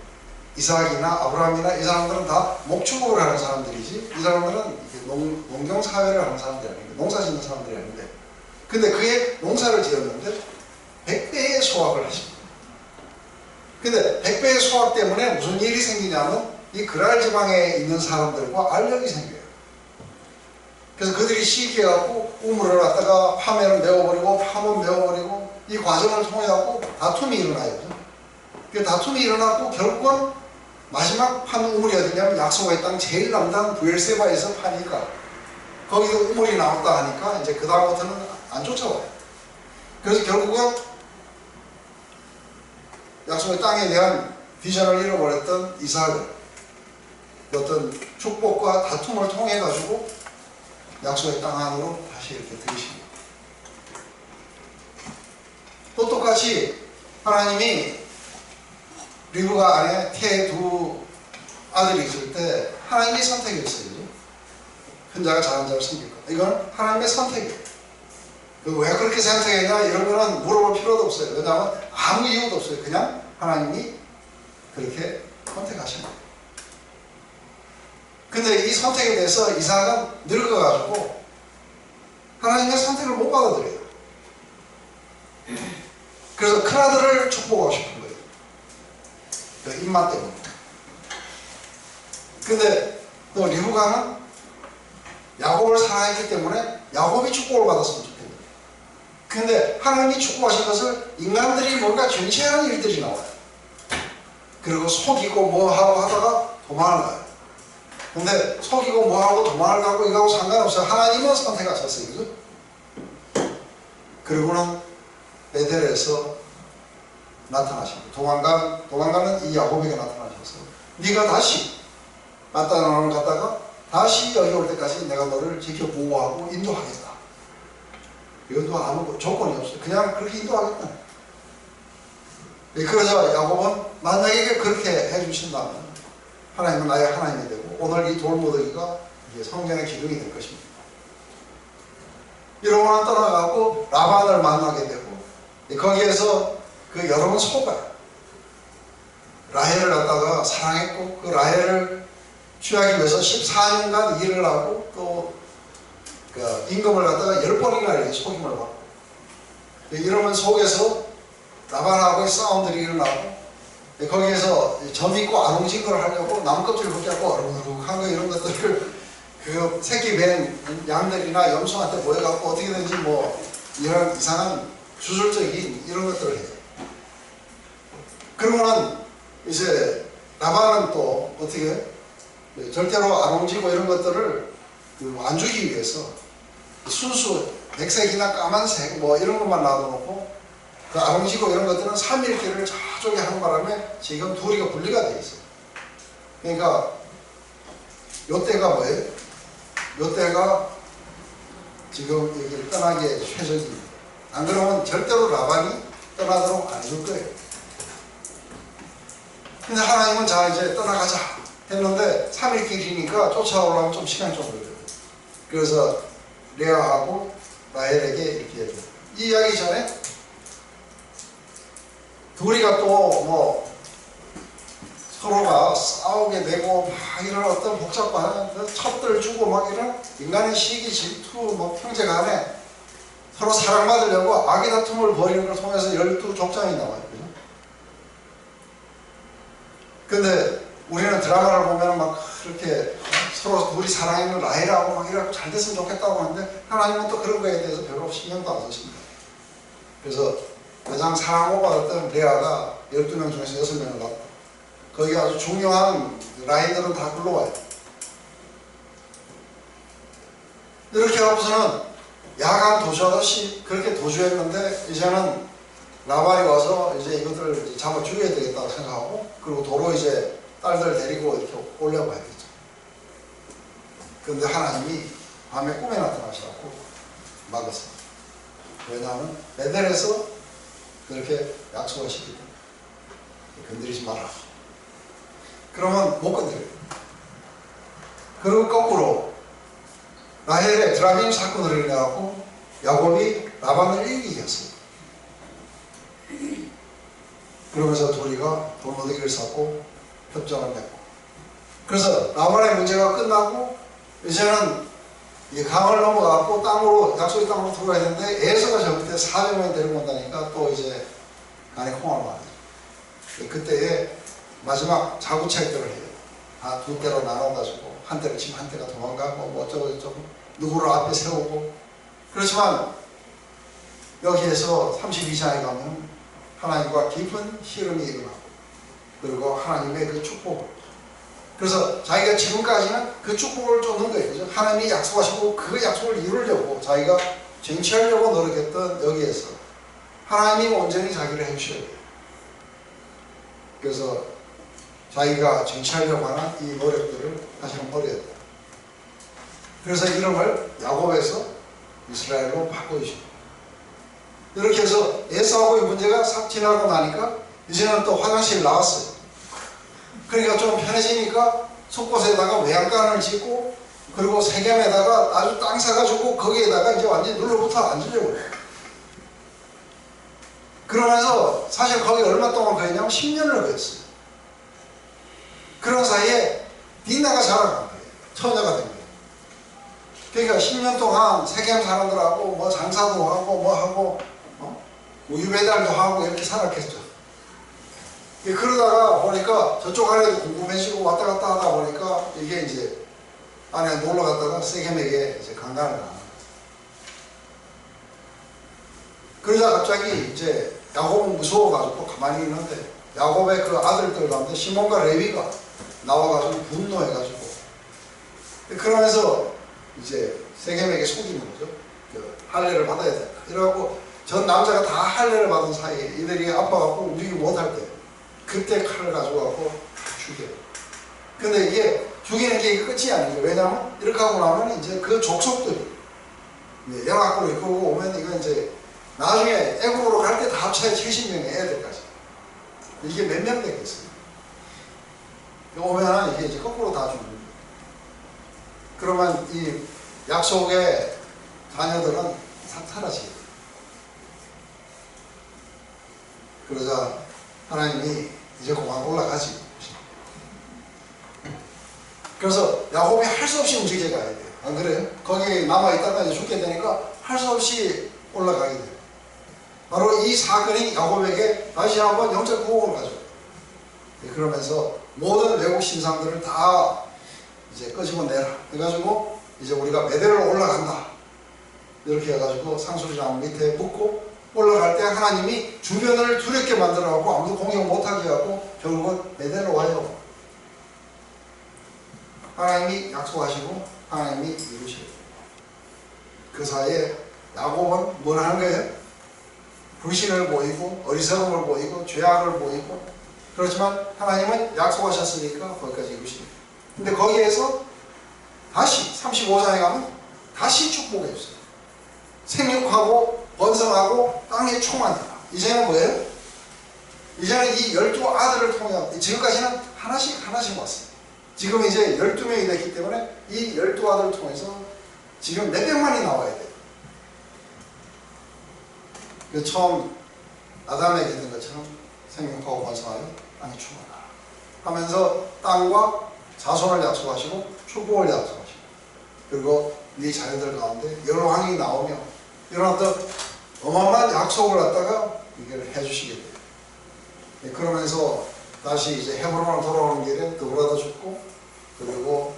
이삭이나 아브라함이나 이 사람들은 다 목축업을 하는 사람들이지, 이 사람들은 농경 사회를 하는 사람들이 아닌데, 농사 짓는 사람들이 아닌데, 근데 그의 농사를 지었는데 100배의 소확을 하십니다. 근데 100배의 소확 때문에 무슨 일이 생기냐면 이 그랄 지방에 있는 사람들과 알력이 생겨요. 그래서 그들이 시기해갖고 우물을 갖다가 파면은 메워버리고 파면 메워버리고, 이 과정을 통해갖고 다툼이 일어나요. 그 다툼이 일어나고 결국은 마지막 판 우물이 어디냐면 약속의 땅 제일 남단 부엘세바에서 파니까 거기서 우물이 나왔다 하니까 이제 그 다음부터는 안 쫓아와요. 그래서 결국은 약속의 땅에 대한 비전을 잃어버렸던 이삭을 어떤 축복과 다툼을 통해 가지고 약속의 땅 안으로 다시 이렇게 들이십니다. 또 똑같이 하나님이 리브가 안에 태 두 아들이 있을 때 하나님이 선택했어요. 큰 자가 작은 자를 섬길 것. 이건 하나님의 선택이에요. 왜 그렇게 선택했냐 이런 거는 물어볼 필요도 없어요. 왜냐하면 아무 이유도 없어요. 그냥 하나님이 그렇게 선택하신 거예요. 근데 이 선택에 대해서 이삭은 늙어가지고 하나님의 선택을 못 받아들여요. 그래서 큰아들을 축복하고 싶은 거예요. 그 입맛 때문에. 근데 또 리브가는 야곱을 사랑했기 때문에 야곱이 축복을 받았으면 좋겠어요. 근데 하나님이 축복하신 것을 인간들이 뭔가 존재하는 일들이 나와요. 그리고 속이고 뭐하고 하다가 도망을 가요. 근데 속이고 뭐하고 도망을 가고 이거하고 상관없어요. 하나님은 선택하셨어요. 그죠? 그리고는 베델에서 나타나십니다. 도망가는 이 야곱에게 나타나셔서 네가 다시 마따나를 갔다가 다시 여기 올 때까지 내가 너를 지켜 보호하고 인도하겠다. 이것도 아무 조건이 없어요. 그냥 그렇게 인도하겠다. 그러자 야곱은 만약에 그렇게 해주신다면 하나님은 나의 하나님이 되고 오늘 이 돌무더기가 성전의 기둥이 될 것입니다. 이러고는 떠나가고 라반을 만나게 되고 거기에서 그 여러분 속아요. 라헬을 갖다가 사랑했고 그 라헬을 취하기 위해서 14년간 일을 하고 또 그 임금을 갖다가 10번이나 이렇게 속임을 받고 이러면 속에서 라반하고의 싸움들이 일어나고 거기에서 점 있고 아롱징을 하려고 나무껍질 벗겨갖고 어르륵한 거 이런 것들을 그 새끼 뱀 양들이나 염소한테 모여갖고 어떻게든지 뭐 이런 이상한 주술적인 이런 것들을 해요. 그러고는 이제 라반은 또 어떻게 절대로 아롱지고 이런 것들을 안 주기 위해서 순수 백색이나 까만색 뭐 이런 것만 놔둬놓고 그 아롱지고 이런 것들은 3일길을 저쪽에 하는 바람에 지금 둘이가 분리가 되어 있어요. 그러니까 요때가 뭐예요? 요때가 지금 여기를 떠나기에 최적입니다. 안 그러면 절대로 라반이 떠나도록 안 해줄 거예요. 근데 하나님은 자 이제 떠나가자 했는데 3일 길이니까 쫓아오려면 좀 시간이 좀 걸려요. 그래서 레아하고 라헬에게 이렇게 해줘요. 이 이야기 전에 둘이가 또 뭐 서로가 싸우게 되고 막 이런 어떤 복잡한 첩들 주고 막 이런 인간의 시기 질투 뭐 형제간에 서로 사랑받으려고 악의 다툼을 벌이는 걸 통해서 12족장이 나와요. 그죠? 근데 우리는 드라마를 보면 막 그렇게 서로 둘이 사랑하는 라헬하고 막 이래갖고 잘 됐으면 좋겠다고 하는데 하나님은 또 그런 거에 대해서 별로 신경도 안 쓰십니다. 그래서 가장 사랑을 받았던 레아가 12명 중에서 6명을 낳고 거기 아주 중요한 라인들은 다 굴러와요. 이렇게 하고서는 야간 도주하듯이 그렇게 도주했는데 이제는 라반이 와서 이제 이것들을 이제 잡아 죽여야 되겠다고 생각하고 그리고 도로 이제 딸들 데리고 이렇게 올려봐야겠죠. 그런데 하나님이 밤에 꿈에 나타나셔갖고 막았어요. 왜냐하면 베델에서 그렇게 약속하시기 때문에 건드리지 마라. 그러면 못 건드려요. 그리고 거꾸로 라헬의 드라빔 사건을 일어나고 야곱이 라반을 이기게 했어요. 그러면서 둘이가 돌무더기를 쌓고 협정을 맺고 그래서 라반의 문제가 끝나고 이제는 이 강을 넘어가고 땅으로 약속의 땅으로 들어가야 되는데 에서가 저때 400명이 데리고 온다니까 또 이제 간에 콩을 맞아요. 그때에 마지막 자구책들을 해요. 두 대로 나눠가지고 한 대를 치면 한 대가 도망가고 뭐 어쩌고 누구를 앞에 세우고 그렇지만 여기에서 32장에 가면 하나님과 깊은 희름이 일어나고 그리고 하나님의 그 축복 그래서 자기가 지금까지는 그 축복을 쫓는 거예요. 그죠? 하나님이 약속하시고 그 약속을 이루려고 자기가 쟁취하려고 노력했던 여기에서 하나님이 온전히 자기를 해주셔야 돼요. 그래서 자기가 쟁취하려고 하는 이 노력들을 다시는 버려야 돼요. 그래서 이름을 야곱에서 이스라엘로 바꿔주십니다. 이렇게 해서 에사하고의 문제가 싹 지나고 나니까 이제는 또 화장실 나왔어요. 그러니까 좀 편해지니까 속곳에다가 외양간을 짓고 그리고 세겜에다가 아주 땅 사가지고 거기에다가 이제 완전히 눌러붙어 앉으려고 해요. 그러면서 사실 거기 얼마 동안 거했냐면 10년을 거했어요. 그런 사이에 디나가 자라간 거예요. 처녀가 된 거예요. 그러니까 10년 동안 세겜 사람들하고 뭐 장사도 하고 뭐 하고 우유 배달도 하고 이렇게 살았겠죠. 그러다가 보니까 저쪽 안에도 궁금해지고 왔다 갔다 하다 보니까 이게 이제 안에 놀러 갔다가 세겜에게 이제 강간을 당한 거예요. 그러자 갑자기 이제 야곱은 무서워가지고 가만히 있는데 야곱의 그 아들들 가운데 시몬과 레위가 나와가지고 분노해가지고 그러면서 이제 세겜에게 속이는 거죠. 할례를 받아야 된다. 이래갖고 전 남자가 다 할례를 받은 사이에 이들이 아파갖고 움직이지 못할 때 그때 칼을 가져가고 죽여요. 근데 이게 죽이는 게 끝이 아니죠. 왜냐하면 이렇게 하고 나면 이제 그 족속들이 영악으로 이끌고 오면 이건 이제 나중에 애국으로 갈 때 다 합쳐야 70명의 애들까지 이게 몇 명 되겠어요. 오면 이게 이제 거꾸로 다 죽는 거예요. 그러면 이 약속의 자녀들은 싹 사라지게 돼요. 그러자 하나님이 이제 그만 올라가지. 그래서 야곱이 할 수 없이 움직여 가야 돼요. 안 그래요? 거기 남아있다가 이제 죽게 되니까 할 수 없이 올라가게 돼요. 바로 이 사건이 야곱에게 다시 한번 영적 구원을 가져요. 그러면서 모든 외국 신상들을 다 이제 끄집어내라. 해가지고 이제 우리가 베델로 올라간다. 이렇게 해가지고 상수리나무 밑에 묻고 올라갈 때 하나님이 주변을 두렵게 만들어갖고 아무도 공격 못하게 하고 결국은 베델로 와요. 하나님이 약속하시고 하나님이 이루셔요. 그 사이에 야곱은 뭘 하는 거예요? 불신을 보이고 어리석음을 보이고 죄악을 보이고 그렇지만 하나님은 약속하셨으니까 거기까지 이루십니다. 근데 거기에서 다시 35장에 가면 다시 축복해 주세요. 생육하고 번성하고 땅에 충만해라. 이제는 뭐예요? 이제는 이 12아들을 통해 지금까지는 하나씩 왔어요. 지금 이제 12명이 됐기 때문에 이 12아들을 통해서 지금 몇백만이 나와야 돼요. 그 처음 아담에게 했던 것처럼 생육하고 번성하여 땅에 충만하라 하면서 땅과 자손을 약속하시고 축복을 약속하시고 그리고 네 자녀들 가운데 여러 왕이 나오며 이런 어떤 어마어마한 약속을 갖다가 이걸 해주시게 돼요. 그러면서 다시 이제 헤브론으로 돌아오는 길에 드보라도 죽고 그리고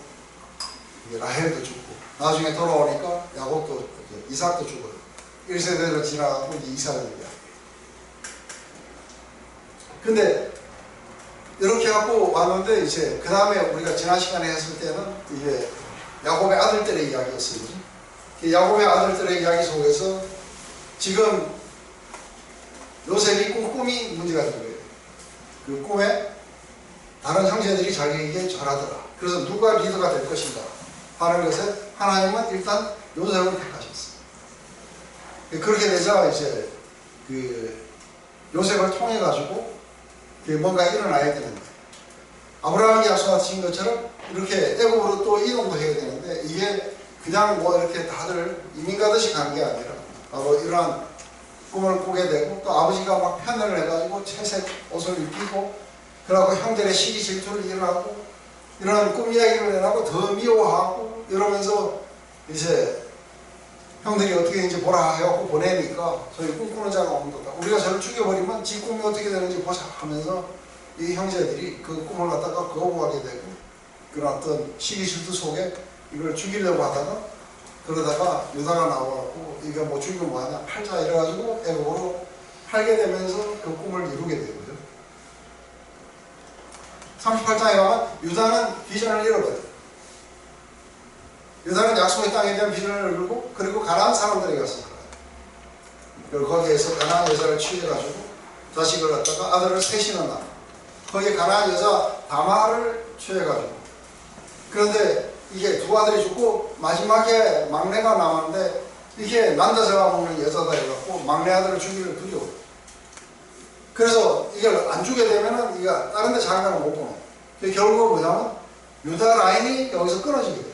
라헬도 죽고 나중에 돌아오니까 야곱도 이삭도 죽어요. 1세대를 지나가고 이제 이삭을 이야기해요. 근데 이렇게 갖고 왔는데 이제 그 다음에 우리가 지난 시간에 했을 때는 이게 야곱의 아들들의 이야기였어요. 야곱의 아들들의 이야기 속에서 지금 요셉이 꾼 꿈이 문제가 된 거예요. 그 꿈에 다른 형제들이 자기에게 절하더라. 그래서 누가 리더가 될 것인가 하는 것에 하나님은 일단 요셉을 택하셨어요. 그렇게 되자 이제 그 요셉을 통해 가지고 뭔가 일어나야 되는데, 아브라함이 약속하신 것처럼 이렇게 애굽으로 또 이동도 해야 되는데, 이게 그냥 뭐 이렇게 다들 이민 가듯이 간 게 아니라 바로 이러한 꿈을 꾸게 되고, 또 아버지가 막 편을 해가지고 채색 옷을 입히고, 그러고 형들의 시기 질투를 일어나고, 이런 꿈 이야기를 해나고 더 미워하고 이러면서 이제 형들이 어떻게 되는지 보라 해갖고 보내니까 저희 꿈꾸는 자가 없는다. 우리가 저를 죽여버리면 지 꿈이 어떻게 되는지 보자 하면서 이 형제들이 그 꿈을 갖다가 거부하게 되고, 그런 어떤 시기 질투 속에 이걸 죽이려고 하다가, 그러다가 유다가 나와갖고 이거 뭐 죽이면 뭐하냐 팔자 이래가지고 애국으로 팔게 되면서 그 꿈을 이루게 되고요. 38장에 가면 유다는 비전을 잃어버려요. 유다는 약속의 땅에 대한 비전을 잃고, 그리고 가나안 사람들에게 갔을 거예요. 그리고 거기에서 가나안 여자를 취해가지고 자식을 갖다가 아들을 셋이나 낳아. 거기에 가나안 여자 다마를 취해가지고, 그런데 이게 두 아들이 죽고 마지막에 막내가 남았는데, 이게 난자 잡아먹는 여자다 해갖고 막내 아들을 죽이기를 두려워. 그래서 이걸 안 주게 되면은 이가 다른 데 장가를 못 보내. 결국은 뭐냐면 유다 라인이 여기서 끊어지게 돼요.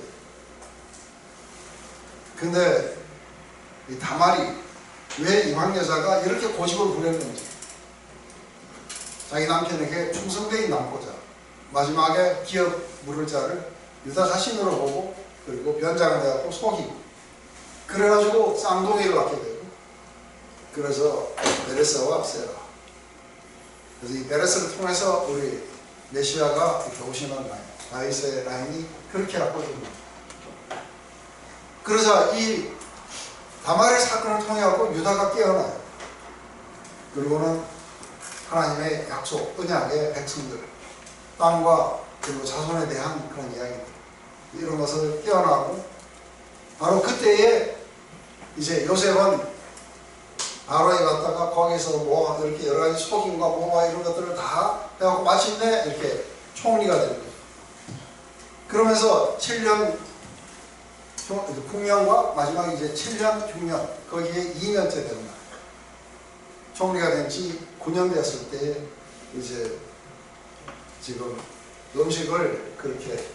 근데 이 다말이 왜 이방 여자가 이렇게 고집을 부렸는지, 자기 남편에게 충성되게 남고자 마지막에 기업 물을 자를 유다 자신으로 보고, 그리고 변장을 해갖고 속이고, 그래가지고 쌍둥이를 낳게 되고, 그래서 베레스와 세라. 그래서 이 베레스를 통해서 우리 메시아가 이렇게 오시는 라인, 다윗의 라인이 그렇게 갖고집니다. 그러자 이 다말의 사건을 통해 갖고 유다가 깨어나요. 그리고는 하나님의 약속, 언약의 백성들, 땅과 그리고 자손에 대한 그런 이야기들, 이런 것을 깨어나고, 바로 그때에 이제 요셉은 바로에 갔다가 거기서 뭐 이렇게 여러 가지 속임과 뭐와 이런 것들을 다 해갖고 마침내 이렇게 총리가 되는 거죠. 그러면서 7년 국면과 마지막 이제 7년 흉년, 거기에 2년째 되는 날, 총리가 된 지 9년 됐을 때 이제 지금 음식을 그렇게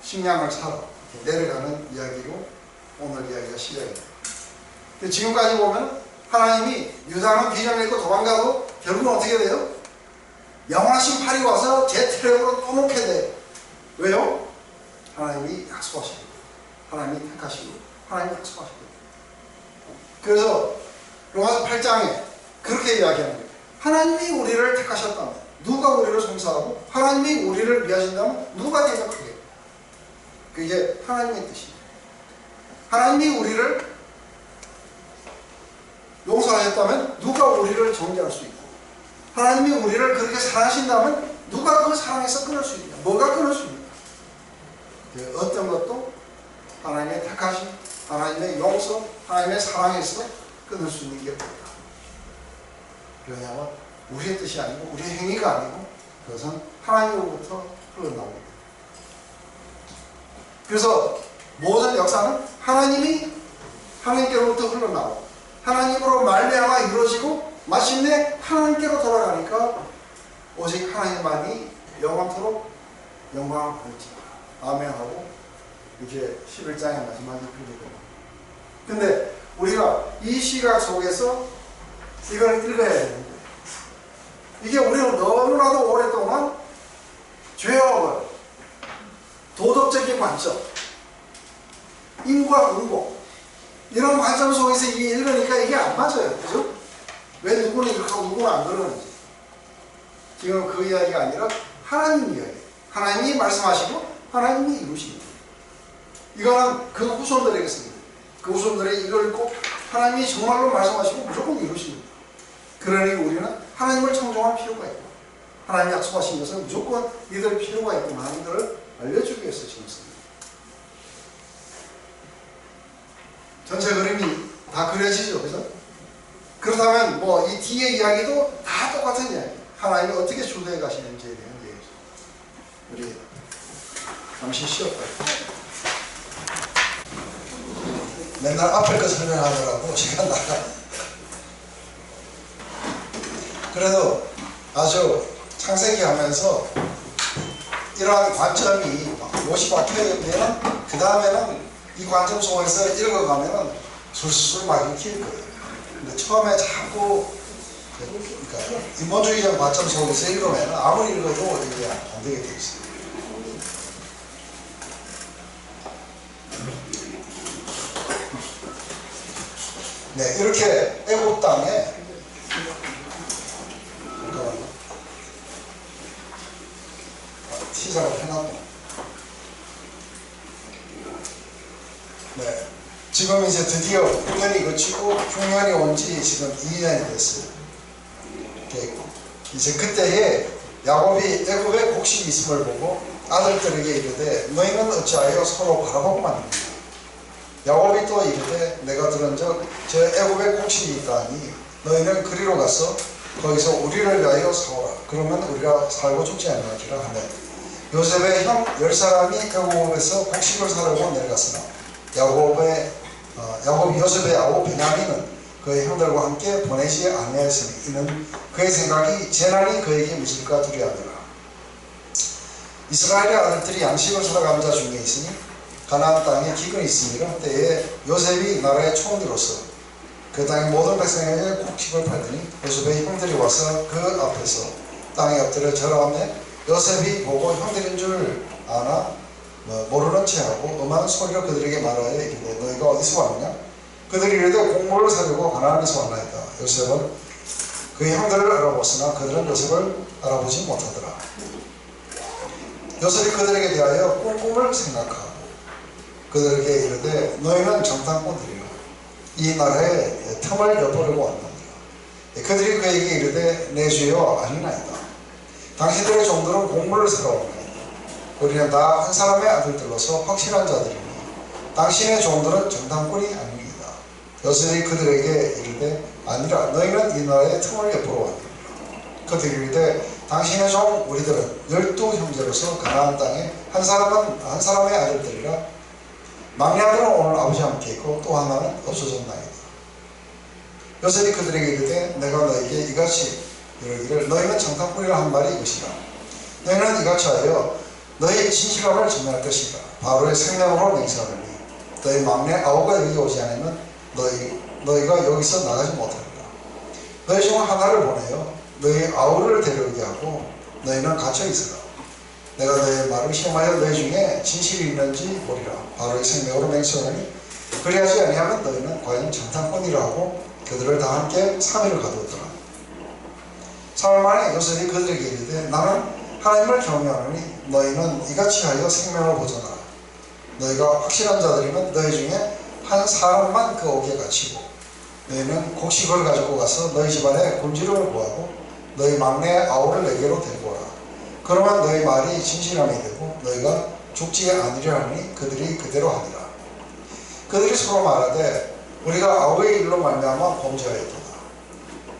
식량을 사러 내려가는 이야기로 오늘 이야기가 시작이 됩니다. 지금까지 보면 하나님이 유다는 비전을 잃고 도망가도 결국은 어떻게 돼요? 영원하신 팔이 와서 제 트랙으로 또 놓게 돼요. 왜요? 하나님이 약속하시고, 하나님이 택하시고, 하나님이 약속하시고. 그래서 로마서 8장에 그렇게 이야기하는 거예요. 하나님이 우리를 택하셨다면 누가 우리를 송사하고, 하나님이 우리를 위하신다면 누가 대적하게. 그게 하나님의 뜻입니다. 하나님이 우리를 용서하셨다면 누가 우리를 정죄할 수 있고, 하나님이 우리를 그렇게 사랑하신다면 누가 그걸 사랑해서 끊을 수 있냐? 뭐가 끊을 수 있냐? 어떤 것도 하나님의 택하심, 하나님의 용서, 하나님의 사랑에서 끊을 수 있는 게 없다. 왜냐하면 우리의 뜻이 아니고 우리의 행위가 아니고 그것은 하나님으로부터 흘러나옵니다. 그래서 모든 역사는 하나님께로부터 흘러나오고, 하나님으로 말미암아 이루어지고, 마침내 하나님께로 돌아가니까 오직 하나님만이 영원토록 영광을 받을지다. 아멘하고 이제 11장의 마지막에 그렇게 됩니다. 근데 우리가 이 시각 속에서 이걸 읽어야 되는데, 이게 우리는 너무나도 오랫동안 죄와 도덕적인 관점, 인과 응고, 이런 관점 속에서 이게 읽으니까 이게 안 맞아요. 그죠? 왜 누구는 이렇게 하고 누구는 안 그러는지. 지금 그 이야기가 아니라 하나님 이야기. 하나님이 말씀하시고 하나님이 이루십니다. 이거는 그 후손들에게 씁니다. 그 후손들이 이걸 읽고 하나님이 정말로 말씀하시고 무조건 이루십니다. 그러니 우리는 하나님을 청종할 필요가 있고, 하나님이 약속하신 것을 무조건 믿을 필요가 있구나 하는 것을 알려주기 위해서 지금 씁니다. 전체 그림이 다 그려지죠. 그죠? 그렇다면 뭐 이 뒤의 이야기도 다 똑같은 이야기. 하나님이 어떻게 주도해 가시는지에 대한 얘기죠. 우리 잠시 쉬었다. 맨날 앞에 거 설명하느라고 시간 나가. 그래도 아주 창세기 하면서 이러한 관점이 못이 박혀있으면 그 다음에는 이 관점 속에서 읽어가면 술술 막 읽힐 거예요. 근데 처음에 자꾸 그러니까 인본주의적 관점 속에서 읽으면 아무리 읽어도 이게 안 되게 돼 있어요. 네, 이렇게 애국 땅에 시작을 해놨고, 네, 지금 이제 드디어 흉년이 그치고 흉년이 온 지 지금 2년이 됐어요. 이제 그때에 야곱이 애굽에 곡식이 있음을 보고 아들들에게 이르되 너희는 어찌하여 서로 바라보고만 있느냐. 야곱이 또 이르되 내가 들은즉 저 애굽에 곡식이 있다니 너희는 그리로 가서 거기서 우리를 위하여 사오라. 그러면 우리가 살고 죽지 않으리라 하며 요셉의 형 10사람이 애굽에서 곡식을 사려고 내려갔으나 야곱이 요셉의 아우 베냐민은 그의 형들과 함께 보내지 아니하였으니 이는 그의 생각이 재난이 그에게 미칠까 두려워하더라. 이스라엘의 아들들이 양식을 살아가는 자 중에 있으니 가나안 땅에 기근이 있으므로 때에 요셉이 나라의 총리로서 그 땅의 모든 백성에게 곡식을 팔더니 요셉의 형들이 와서 그 앞에서 땅에 엎드려 절하며 요셉이 보고 형들인 줄 아나 모르는 체하고 음한 소리로 그들에게 말하여 이르되 너희가 어디서 왔느냐. 그들이 이르되 곡물을 사려고 가나안에서 왔나이다. 요셉은 그의 형들을 알아보으나 그들은 요셉을 알아보지 못하더라. 요셉이 그들에게 대하여 꿈을 생각하고 그들에게 이르되 너희는 정탐꾼들이라 이 나라에 틈을 엿보려고 왔느니라. 그들이 그에게 이르되 내 주여 아니나이다. 당신들의 종들은 곡물을 사러 왔나이다. 우리는 다 한 사람의 아들들로서 확실한 자들이니 당신의 종들은 정탐꾼이 아닙니다. 요셉이 그들에게 이르되 아니라 너희는 이 나라의 틈을 엿보러 왔느니라. 그들이 이르되 당신의 종 우리들은 12 형제로서 가나안 땅에 한 사람의 아들들이라 막내 아들은 오늘 아버지와 함께 있고 또 하나는 없어졌나이다. 요셉이 그들에게 이르되 내가 너에게 이같이 이르기를 너희는 정탐꾼이라 한 말이 이것이라. 너희는 이같이 하여 너희 진실함을 증명할 것이다. 바로의 생명으로 맹세하노니 너희 막내 아우가 여기 오지 않으면 너희가 여기서 나가지 못하리라. 너희 중 하나를 보내어 너희 아우를 데려오게 하고 너희는 갇혀 있으라. 내가 너희의 말을 시험하여 너희 중에 진실이 있는지 보리라. 바로의 생명으로 맹세하노니 그리하지 아니하면 너희는 과연 정탐꾼이라 하고 그들을 다 함께 3일을 가두었더라. 3일 만에 요셉이 그들에게 이르되 나는 하나님을 경외하노니 너희는 이같이 하여 생명을 보존하라. 너희가 확실한 자들이면 너희 중에 한 사람만 그 옥에 갇히고 너희는 곡식을 가지고 가서 너희 집안에 곤지름을 구하고 너희 막내 아우를 내게로 데리고 오라. 그러면 너희 말이 진실함이 되고 너희가 죽지 아니려 하니 그들이 그대로 하니라. 그들이 서로 말하되 우리가 아우의 일로 말미암아 범죄하였도다.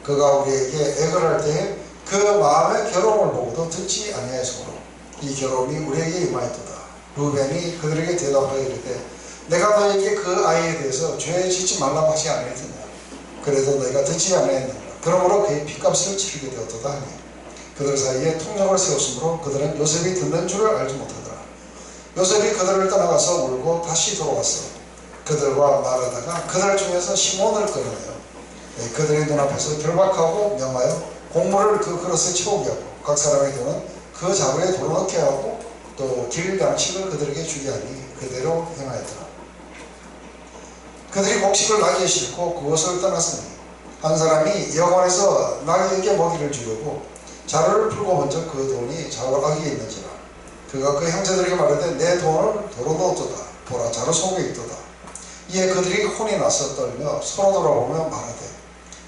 그가 우리에게 애걸 할 때에 그 마음의 괴로움을 보고도 듣지 아니하였으므로 이 괴로움이 우리에게 임하였도다. 루벤이 그들에게 대답하여 이르되 내가 너에게 그 아이에 대해서 죄 짓지 말라고 하지 아니했느냐. 그래도 너희가 듣지 아니했느냐. 그러므로 그의 핏값을 치르게 되었도다 하니 그들 사이에 통역을 세웠으므로 그들은 요셉이 듣는 줄을 알지 못하더라. 요셉이 그들을 떠나가서 울고 다시 돌아왔어. 그들과 말하다가 그들 중에서 시몬을 끌어내어 그들의 눈앞에서 결박하고 명하여 곡물을 그 그릇에 채우게 하고 각 사람의 돈은 그 자루에 돌을 넣게 하고 또 길 양식을 그들에게 주게 하니 그대로 행하였더라. 그들이 곡식을 나귀에 싣고 그곳을 떠났으니 한 사람이 여관에서 나귀에게 먹이를 주려고 자루를 풀고 본즉 그 돈이 자루 아귀에 있는지라. 그가 그 형제들에게 말하되 내 돈을 도로 넣었도다. 보라 자루 속에 있도다. 이에 그들이 혼이 나서 떨며 서로 돌아보며 말하되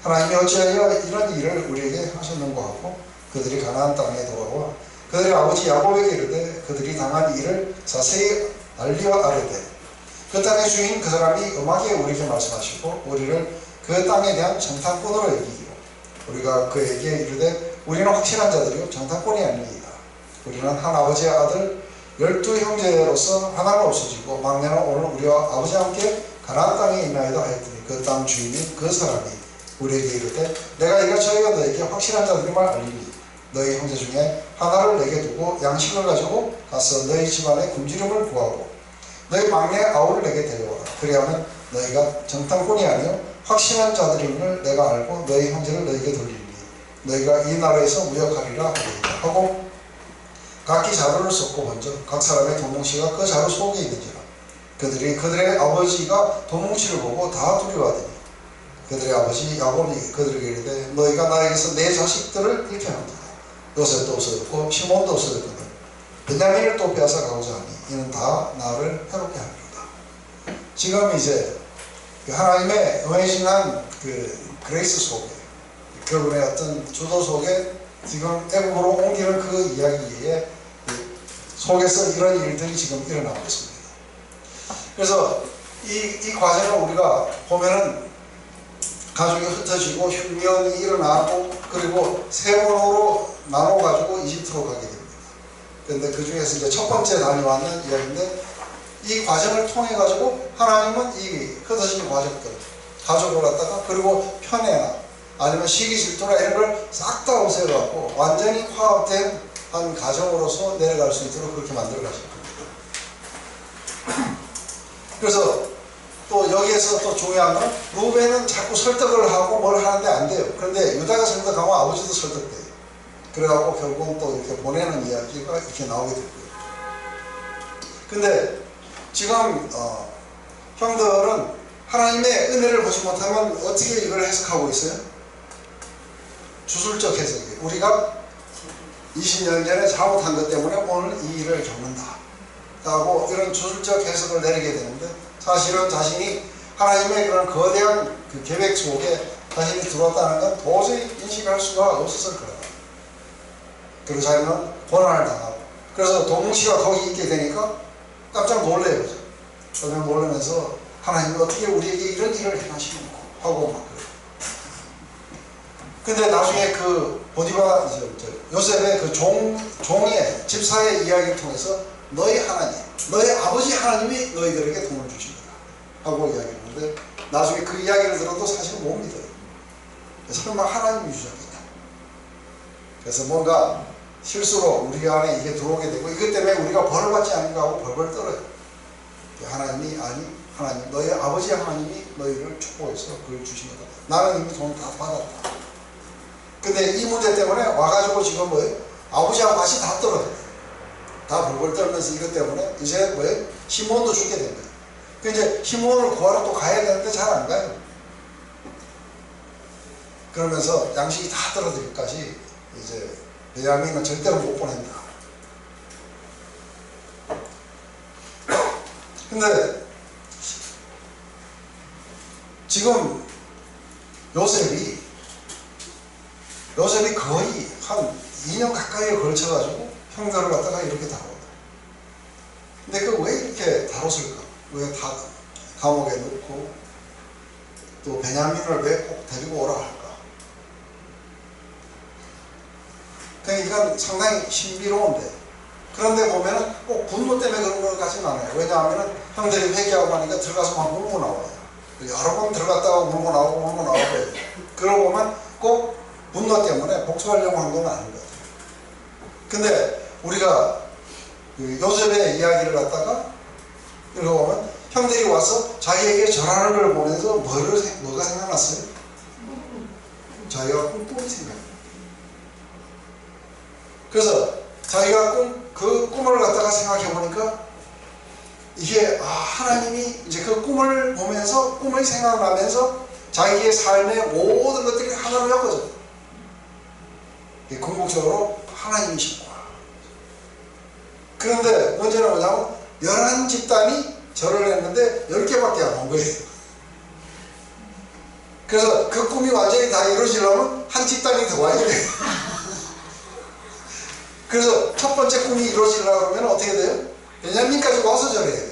하나님이 어찌하여 이런 일을 우리에게 하셨는가 하고 그들이 가나안 땅에 돌아와 그들의 아버지 야곱에게 이르되 그들이 당한 일을 자세히 알리어 아뢰되 그 땅의 주인 그 사람이 음하게 우리에게 말씀하시고 우리를 그 땅에 대한 정탐꾼으로 여기기로 우리가 그에게 이르되 우리는 확실한 자들이요 정탐꾼이 아닙니다. 우리는 한 아버지의 아들 12형제로서 하나가 없어지고 막내는 오늘 우리와 아버지와 함께 가나안 땅에 있나이다 하였더니 그 땅 주인인 그 사람이 우리에게 이르되 내가 이같이 너에게 확실한 자들임을 알리니 너희 형제 중에 하나를 내게 두고 양식을 가지고 가서 너희 집안의 굶주림을 구하고 너희 막내 아우를 내게 데려오라. 그리하면 너희가 정탐꾼이 아니요 확실한 자들임을 내가 알고 너희 형제를 너희에게 돌리니 너희가 이 나라에서 무역하리라 하리이다 하고 각기 자루를 쏟고 먼저 각 사람의 도뭉치가 그 자루 속에 있는지라 그들이 그들의 아버지가 도뭉치를 보고 다 두려워하더니 그들의 아버지 야곱이 그들에게 이르되 너희가 나에게서 내 자식들을 잃게 합니다. 요셉도 없어졌고 시몬도 없어졌거든 베냐민을 또 빼앗아 가고자 하니 이는 다 나를 해롭게 합니다. 지금 이제 하나님의 은혜신한 그 그레이스 속에 그분의 어떤 주도 속에 지금 애국으로 옮기는 그 이야기에 속에서 이런 일들이 지금 일어나고 있습니다. 그래서 이 과정을 우리가 보면은 가족이 흩어지고 흉년이 일어나고 그리고 세 번으로 나눠가지고 이집트로 가게 됩니다. 그런데 그 중에서 이제 첫 번째 다녀왔는 이야기인데 이 과정을 통해 가지고 하나님은 이 흩어진 과정들 가족을 갖다가 그리고 편애나 아니면 시기 질투나 이런 걸 싹 다 없애갖고 완전히 화합된 한 가정으로서 내려갈 수 있도록 그렇게 만들어 가실 겁니다. 그래서 또 여기에서 또 중요한 건 루벤은 자꾸 설득을 하고 뭘 하는데 안 돼요. 그런데 유다가 설득하고 아버지도 설득돼요. 그래갖고 결국은 또 이렇게 보내는 이야기가 이렇게 나오게 됐고요. 근데 지금 형들은 하나님의 은혜를 보지 못하면 어떻게 이걸 해석하고 있어요? 주술적 해석이에요. 우리가 20년 전에 잘못한 것 때문에 오늘 이 일을 겪는다 라고 이런 주술적 해석을 내리게 되는데 사실은 자신이 하나님의 그런 거대한 그 계획 속에 자신이 들어왔다는 건 도저히 인식할 수가 없었을 거다. 그리고 자기는 고난을 당하고 그래서 도뭉치가 거기 있게 되니까 깜짝 놀래요. 그죠? 깜짝 놀라면서 하나님이 어떻게 우리에게 이런 일을 행하시는 거 하고 막 그래요. 근데 나중에 그 보디바 요셉의 그 종의 집사의 이야기를 통해서 너희 하나님, 너희 아버지 하나님이 너희들에게 돈을 주신 거다 하고 이야기를 하는데 나중에 그 이야기를 들어도 사실 못 믿어요. 설마 하나님이 주셨겠냐. 그래서 뭔가 실수로 우리 안에 이게 들어오게 되고 이것 때문에 우리가 벌을 받지 않는가 하고 벌벌 떨어요. 하나님이 아니 하나님 너희 아버지 하나님이 너희를 축복해서 그걸 주신 거다. 나는 이미 돈 다 받았다. 근데 이 문제 때문에 와가지고 지금 뭐예요? 아버지하고 같이 다 떨어져요. 다 벌벌 떨면서 이것 때문에 이제 뭐예요? 시몬도 죽게 된 거예요. 그 이제 시몬을 구하러 또 가야 되는데 잘 안 가요. 그러면서 양식이 다 떨어지기까지 이제 베냐민은 절대로 못 보낸다. 근데 지금 요셉이 거의 한 2년 가까이에 걸쳐가지고 형들을 갖다가 이렇게 다뤄요. 근데 그 왜 이렇게 다뤘을까? 왜 다 감옥에 넣고 또 베냐민을 왜 꼭 데리고 오라 할까? 그러니까 상당히 신비로운데 그런데 보면은 꼭 분노 때문에 그런 것 같지는 않아요. 왜냐하면 형들이 회개하고 하니까 들어가서 막 물고 나와요. 여러 번 들어갔다가 물고 나오고 해요. 그러고 보면 꼭 분노 때문에 복수하려고 한 건 아닌 것 같아요. 근데 우리가 그 요셉의 이야기를 갖다가 읽어보면 형들이 와서 자기에게 절하는 걸 보면서 뭐가 생각났어요? 자기가 꿈이 생각나요. 그래서 자기가 그 꿈을 갖다가 생각해 보니까 이게 하나님이 이제 그 꿈을 보면서 꿈이 생각나면서 자기의 삶의 모든 것들이 하나로 엮어져요. 궁극적으로 하나님이신 거야. 그런데 문제는 뭐냐면 11집단이 절을 했는데 10개밖에 안 온 거예요. 그래서 그 꿈이 완전히 다 이루어지려면 한 집단이 더 와야 돼요. 그래서 첫 번째 꿈이 이루어지려고 하면 어떻게 돼요? 베냐민까지 와서 절해야 돼요.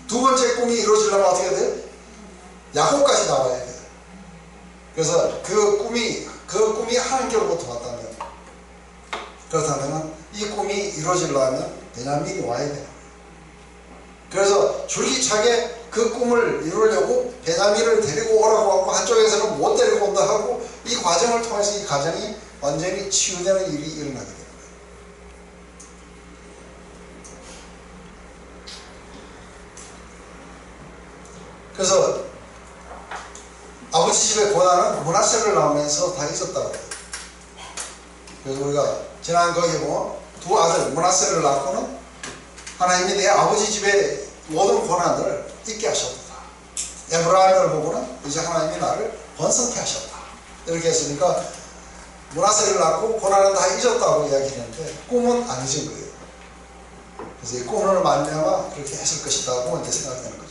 두 번째 꿈이 이루어지려면 어떻게 돼요? 야곱까지 나와야 돼요. 그래서 그 꿈이 하나님께로부터 왔다면, 그렇다면 이 꿈이 이루어지려면 베냐민이 와야 돼요. 그래서 줄기차게 그 꿈을 이루려고 베냐민을 데리고 오라고 하고, 한쪽에서는 못 데리고 온다 하고, 이 과정을 통해서 이 가정이 완전히 치유되는 일이 일어나게 됩니다. 그래서 아버지 집의 고난은 므낫세를 낳으면서 다 있었다고 해요. 그래서 우리가 지난 거기에 보면 두 아들 므낫세를 낳고는 하나님이 내 아버지 집의 모든 고난을 잊게 하셨다. 에브라임을 보고는 이제 하나님이 나를 번성케 하셨다. 이렇게 했으니까 므낫세를 낳고 고난은 다 잊었다고 이야기했는데 꿈은 안 잊은 거예요. 그래서 이 꿈을 말미암아 그렇게 했을 것이라고 이제 생각되는 거죠.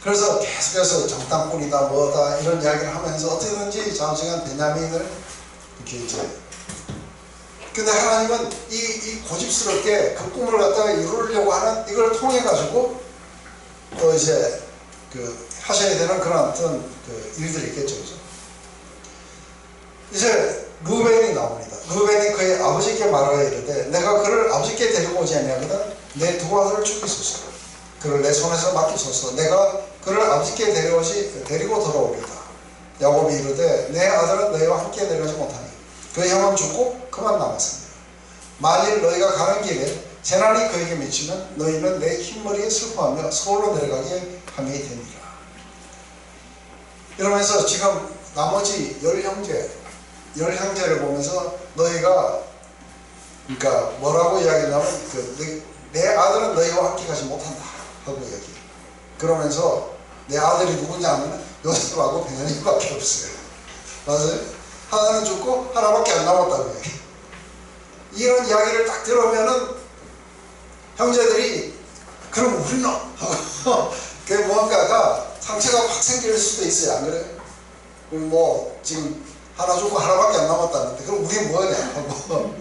그래서 계속해서 정탐꾼이다 뭐다 이런 이야기를 하면서 어떻게든지 장시간 베냐민을 이렇게 이제, 근데 하나님은 이 고집스럽게 그 꿈을 갖다가 이루려고 하는 이걸 통해 가지고 또 이제 그 하셔야 되는 그런 어떤 그 일들이 있겠죠. 그죠? 이제 루벤이 나옵니다. 루벤이 그의 아버지께 말하여 이르되 내가 그를 아버지께 데리고 오지 아니하거든 내 두 아들을 죽이소서. 그를 내 손에서 맡기소서. 내가 그를 아버지께 데리고 돌아오리다. 야곱이 이르되 내 아들은 너희와 함께 내려가지 못하니 그 형은 죽고 그만 남았습니다. 만일 너희가 가는 길에 재난이 그에게 미치면 너희는 내 흰머리에 슬퍼하며 서울로 내려가게 함이 되니라. 이러면서 지금 나머지 열 형제를 보면서 너희가, 그러니까 뭐라고 이야기하냐면 내 아들은 너희와 함께 가지 못한다 하고 이야기해요. 그러면서 내 아들이 누구냐 하면 요셉하고 베냐민밖에 없어요. 맞아요? 하나는 죽고 하나밖에 안 남았다고 이야기해요. 이런 이야기를 딱 들으면은 형제들이 그럼 우리는 하고 그 뭔가가 상처가 확 생길 수도 있어요. 안 그래요? 그럼 뭐 지금 하나 죽고 하나밖에 안 남았다는데 그럼 우리 뭐냐 하고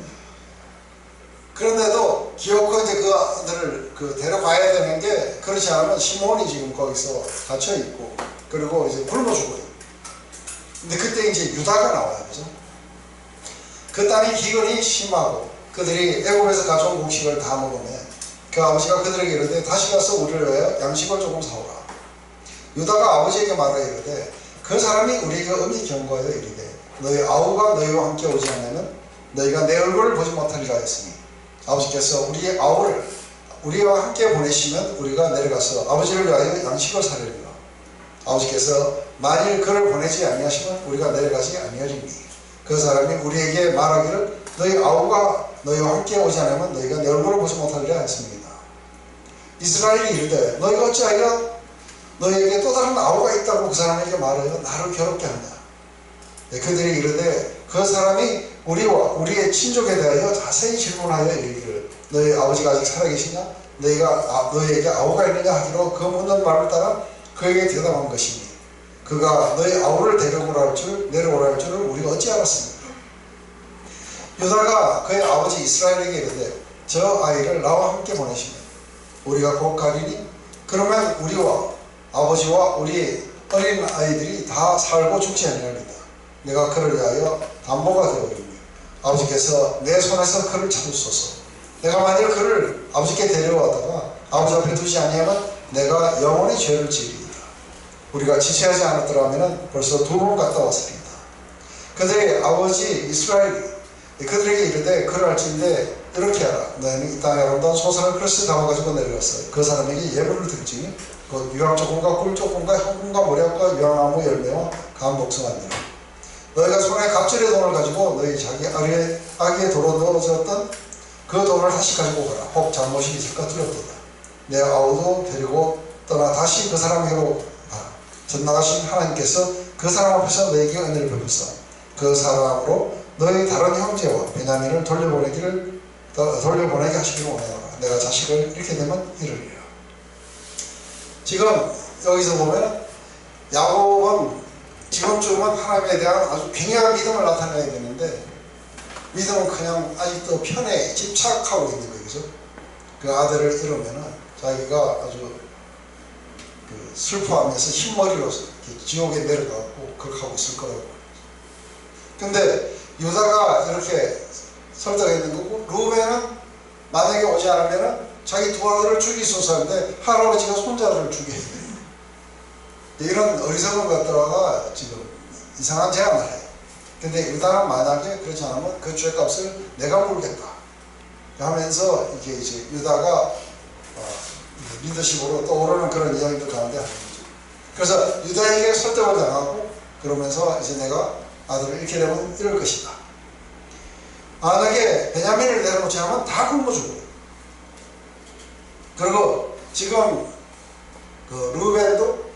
그런데도 기어코 이제 그 아들을 데려가야 되는 게, 그렇지 않으면 시몬이 지금 거기서 갇혀 있고 그리고 이제 굶어 죽어요. 근데 그때 이제 유다가 나와요. 그죠? 그 땅이 기근이 심하고 그들이 애굽에서 가져온 곡식을 다 먹으면 그 아버지가 그들에게 이르되 다시 가서 우리를 위하여 양식을 조금 사오라. 유다가 아버지에게 말하여 이르되 그 사람이 우리에게 음히 경고하여 이르되 너희 아우가 너희와 함께 오지 않으면 너희가 내 얼굴을 보지 못하리라 했으니 아버지께서 우리의 아우를 우리와 함께 보내시면 우리가 내려가서 아버지를 위하여 양식을 사려리라. 아버지께서 만일 그를 보내지 아니하시면 우리가 내려가지 아니하리니 그 사람이 우리에게 말하기를 너희 아우가 너희와 함께 오지 않으면 너희가 내 얼굴을 보지 못하리라 했습니다. 이스라엘이 이르되 너희가 어찌하여 너희에게 또 다른 아우가 있다고 그 사람에게 말하여 나를 괴롭게 하냐. 그들이 이르되 그 사람이 우리와 우리의 친족에 대하여 자세히 질문하여 이르기를 너희 아버지가 아직 살아계시냐? 너희에게 아우가 있느냐 하기로 그 묻는 말을 따라 그에게 대답한 것이니 그가 너희 아우를 내려오라 할 줄을 우리가 어찌 알았습니까? 유다가 그의 아버지 이스라엘에게 이르되 저 아이를 나와 함께 보내시면 우리가 곧 가리니 그러면 우리와 아버지와 우리 어린 아이들이 다 살고 죽지 아니하리다. 내가 그를 위하여 담보가 되어버리며 아버지께서 내 손에서 그를 찾으소서. 내가 만일 그를 아버지께 데려와다가 아버지 앞에 두지 아니하면 내가 영원히 죄를 지으리이다. 우리가 지체하지 않았더라면 벌써 2번 갔다 왔으리이다. 그들의 아버지 이스라엘이 그들에게 이르되 그를 할지인데 이렇게 하라. 너희는 이 땅에 아름다운 소선을 그릇에 담아가지고 내려갔어. 그 사람에게 예물을 드리지니 곧 유황 조금과 꿀 조금과 향분과 모략과 유황나무 열매와 감복숭아니라. 너희가 손에 갑절의 돈을 가지고 너희 자기 아기의 도로 넣어졌던 그 돈을 다시 가지고 가라. 혹 잘못이 있을까 두렵도다. 내 아우도 데리고 떠나 다시 그 사람에게로 가라. 전나가신 하나님께서 그 사람 앞에서 너희에게 은혜를 베푸사 그 사람으로 너희 다른 형제와 베냐민을 돌려보내게 하시기를 원하노라. 내가 자식을 이렇게 되면 이르리라. 지금 여기서 보면 야곱은 지금쯤은 하나님에 대한 아주 굉장한 믿음을 나타내야 되는데 믿음은 그냥 아직도 편에 집착하고 있는 거예요. 그죠? 그 아들을 잃으면은 자기가 아주 그 슬퍼하면서 흰머리로 이렇게 지옥에 내려가고 그렇게 하고 있을 거라고. 근데 유다가 이렇게 설득했는 거고, 루벤은 만약에 오지 않으면은 자기 두 아들을 죽일 수 있었는데 할아버지가 손자를 죽여야 돼. 이런 어리석은 것들과 지금 이상한 제안을 해요. 근데 유다는 만약에 그렇지 않으면 그 죄값을 내가 물겠다 하면서 이게 이제 유다가 리더십으로 떠오르는 그런 이야기들 가운데 하는 거죠. 그래서 유다에게 설득을 당하고 그러면서 이제 내가 아들을 잃게 되면 이럴 것이다. 만약에 베냐민을 내려놓지 않으면 다 굶어 죽어요. 그리고 지금 그 루벤도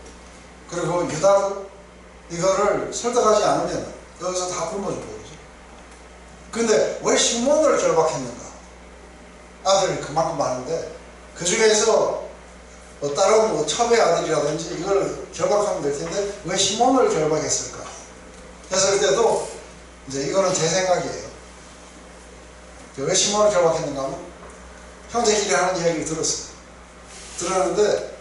그리고 유다도 이거를 설득하지 않으면 여기서 다 굶어 죽어요. 근데 왜 시몬을 결박했는가? 아들이 그만큼 많은데 그 중에서 다른 첩의 아들이라든지 이걸 결박하면 될 텐데 왜 시몬을 결박했을까? 했을 때도 이제 이거는 제 생각이에요. 왜 시몬을 결박했는가 하면 형제끼리 하는 이야기를 들었는데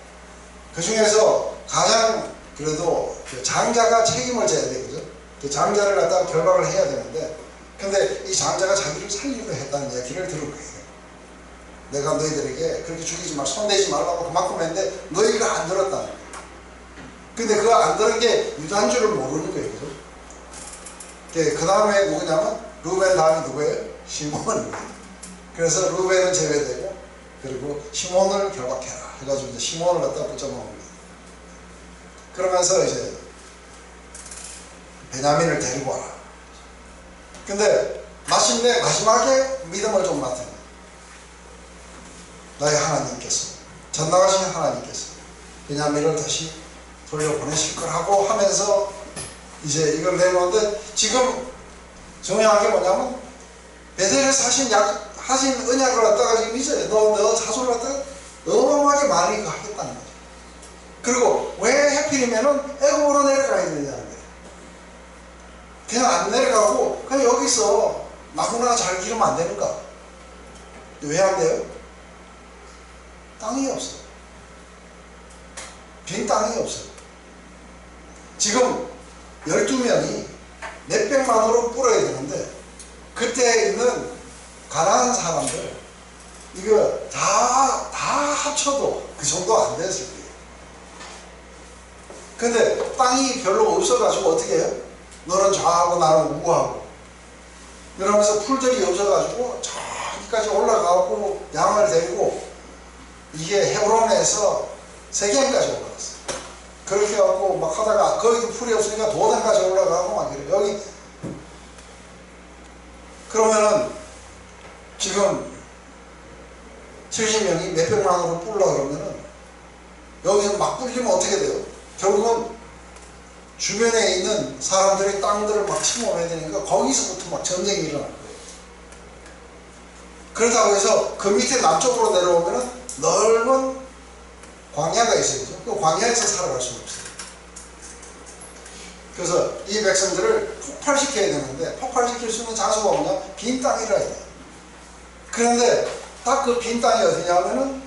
그 중에서 가장 그래도 그 장자가 책임을 져야 되거든. 그 장자를 갖다가 결박을 해야 되는데 근데 이 장자가 자기를 살리려 했다는 이야기를 들은 거예요. 내가 너희들에게 그렇게 죽이지 말, 손대지 말라고 그만큼 했는데 너희가 안 들었다는 거예요. 근데 그거 안 들은 게 유다인 줄을 모르는 거예요. 그죠? 그 다음에 누구냐면 루벤 다음이 누구예요? 시몬이에요. 그래서 루벤은 제외되고 그리고 시몬을 결박해라 해가지고 이제 시몬을 갖다 붙잡아놓은 거예요. 그러면서 이제 베냐민을 데리고 와라. 근데 마침내 마지막에 믿음을 좀 맡은 거예요. 나의 하나님께서, 전나가신 하나님께서 베냐민을 다시 돌려보내실 거라고 하면서 이제 이걸 내놓는데 지금 중요한 게 뭐냐면 베델에서 하신 언약을 갖다가 지금 이제 너 자손을 갖다가 어마어마하게 많이 하겠다는 거죠. 그리고 왜 해필이면은 애굽으로 내려가야 되냐는 거예요. 그냥 안 내려가고 그냥 여기서 마구나 잘 기르면 안 되는가? 왜 안 돼요? 땅이 없어요. 빈 땅이 없어요. 지금 12명이 몇백만으로 불어야 되는데 그때 있는 가난한 사람들 이거 다 합쳐도 그 정도 안 됐을 거예요. 근데 땅이 별로 없어가지고 어떻게 해요? 너는 좌하고 나는 우하고 이러면서 풀들이 없어가지고 저기까지 올라가고 양을 데리고 이게 헤브론에서 세겜까지 올라갔어요. 그렇게 해갖고 막 하다가 거기도 풀이 없으니까 도단까지 올라가고 막 이래요. 여기 그러면은 지금 70명이 몇백만으로 뿌리려고 그러면은 여기서 막 뿌리면 어떻게 돼요? 결국은 주변에 있는 사람들이 땅들을 막 침범해야 되니까 거기서부터 막 전쟁이 일어날 거예요. 그렇다고 해서 그 밑에 남쪽으로 내려오면은 넓은 광야가 있어야죠. 그 광야에서 살아갈 수는 없어요. 그래서 이 백성들을 폭발시켜야 되는데 폭발시킬 수 있는 장소가 뭐냐? 빈 땅이라 해요. 그런데 딱 그 빈 땅이 어디냐면은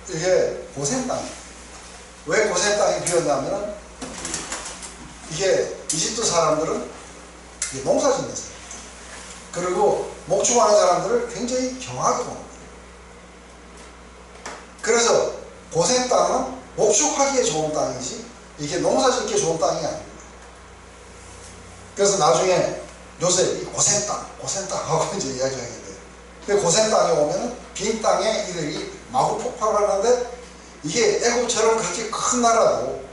이게 고센 땅이에요. 왜 고센 땅이 비었냐면은 이게 이집트 사람들은 농사 짓는 사람 그리고 목축하는 사람들을 굉장히 경하게 보는 거예요. 그래서 고센 땅은 목축하기에 좋은 땅이지 이게 농사 짓기에 좋은 땅이 아닙니다. 그래서 나중에 요새 이 고센 땅하고 이제 이야기하게 돼요. 근데 고센 땅에 오면은 빈 땅에 이들이 마구 폭발하는데 이게 애국처럼 그렇게 큰 나라도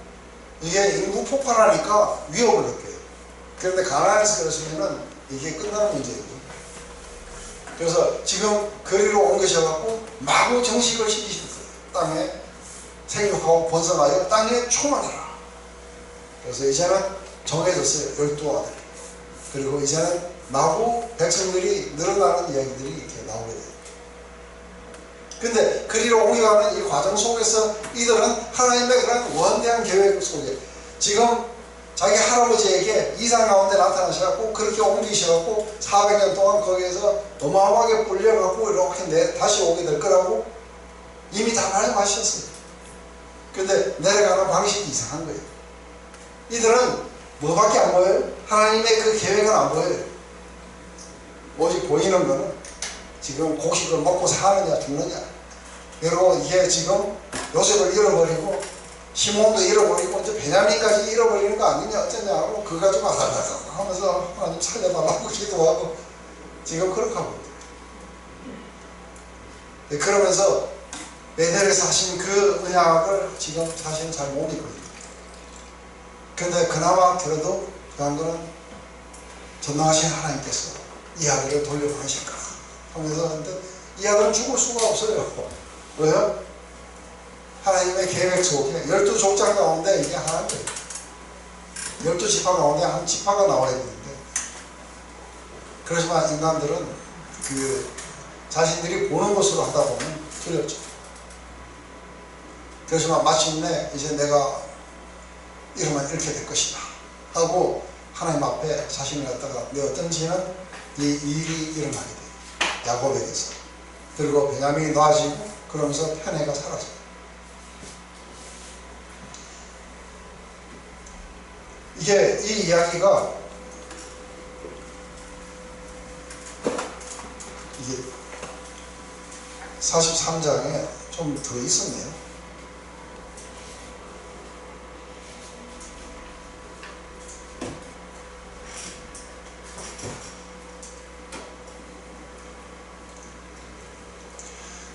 이게 인구 폭발하니까 위협을 느껴요. 그런데 가나안에서 그랬으면은 이게 끝나는 문제예요. 그래서 지금 거리로 옮기셔갖고 마구 정식을 시키셨어요. 땅에 생육하고 번성하여 땅에 충만하라. 그래서 이제는 정해졌어요. 12아들. 그리고 이제는 나고 백성들이 늘어나는 이야기들이 이렇게 나오게 돼요. 근데 그리로 옮겨가는 이 과정 속에서 이들은 하나님의 그런 원대한 계획 속에 지금 자기 할아버지에게 이상 가운데 나타나셔갖고 그렇게 옮기셔갖고 400년 동안 거기에서 어마어마하게 불려갖고 이렇게 다시 오게 될 거라고 이미 다 말씀하셨어요. 근데 내려가는 방식이 이상한 거예요. 이들은 뭐밖에 안 보여요? 하나님의 그 계획은 안 보여요. 오직 보이는 거는 지금 곡식을 먹고 사느냐 죽느냐. 그리고 이게 지금 요셉을 잃어버리고 시몬도 잃어버리고 이제 베냐민까지 잃어버리는 거 아니냐 어쩌냐고 그거 가지고 하면서 하나님 살려달라고 기도하고 지금 그렇게 하고 있어요. 그러면서 베델에서 하신 그 언약을 지금 사실은 잘 못 믿거든요. 근데 그나마 그래도 그한 거는 전능하신 하나님께서 이 아들을 돌려보내실까 하면서 근데 이 아들은 죽을 수가 없어요. 왜요? 하나님의 계획 속에 12족장 가운데 이게 하나인 거예요. 12지파 가운데 한 지파가 나와야 되는데 그렇지만 인간들은 그 자신들이 보는 것으로 하다 보면 틀렸죠. 그렇지만 마침내 이제 내가 이러면 이렇게 될 것이다 하고 하나님 앞에 자신을 갖다가 내 어떤지는 이 일이 일어나게 돼요. 야곱에게서. 그리고 베냐민이 놔지고 그러면서 편애가 사라져요. 이게 이 이야기가 이게 43장에 좀 더 있었네요.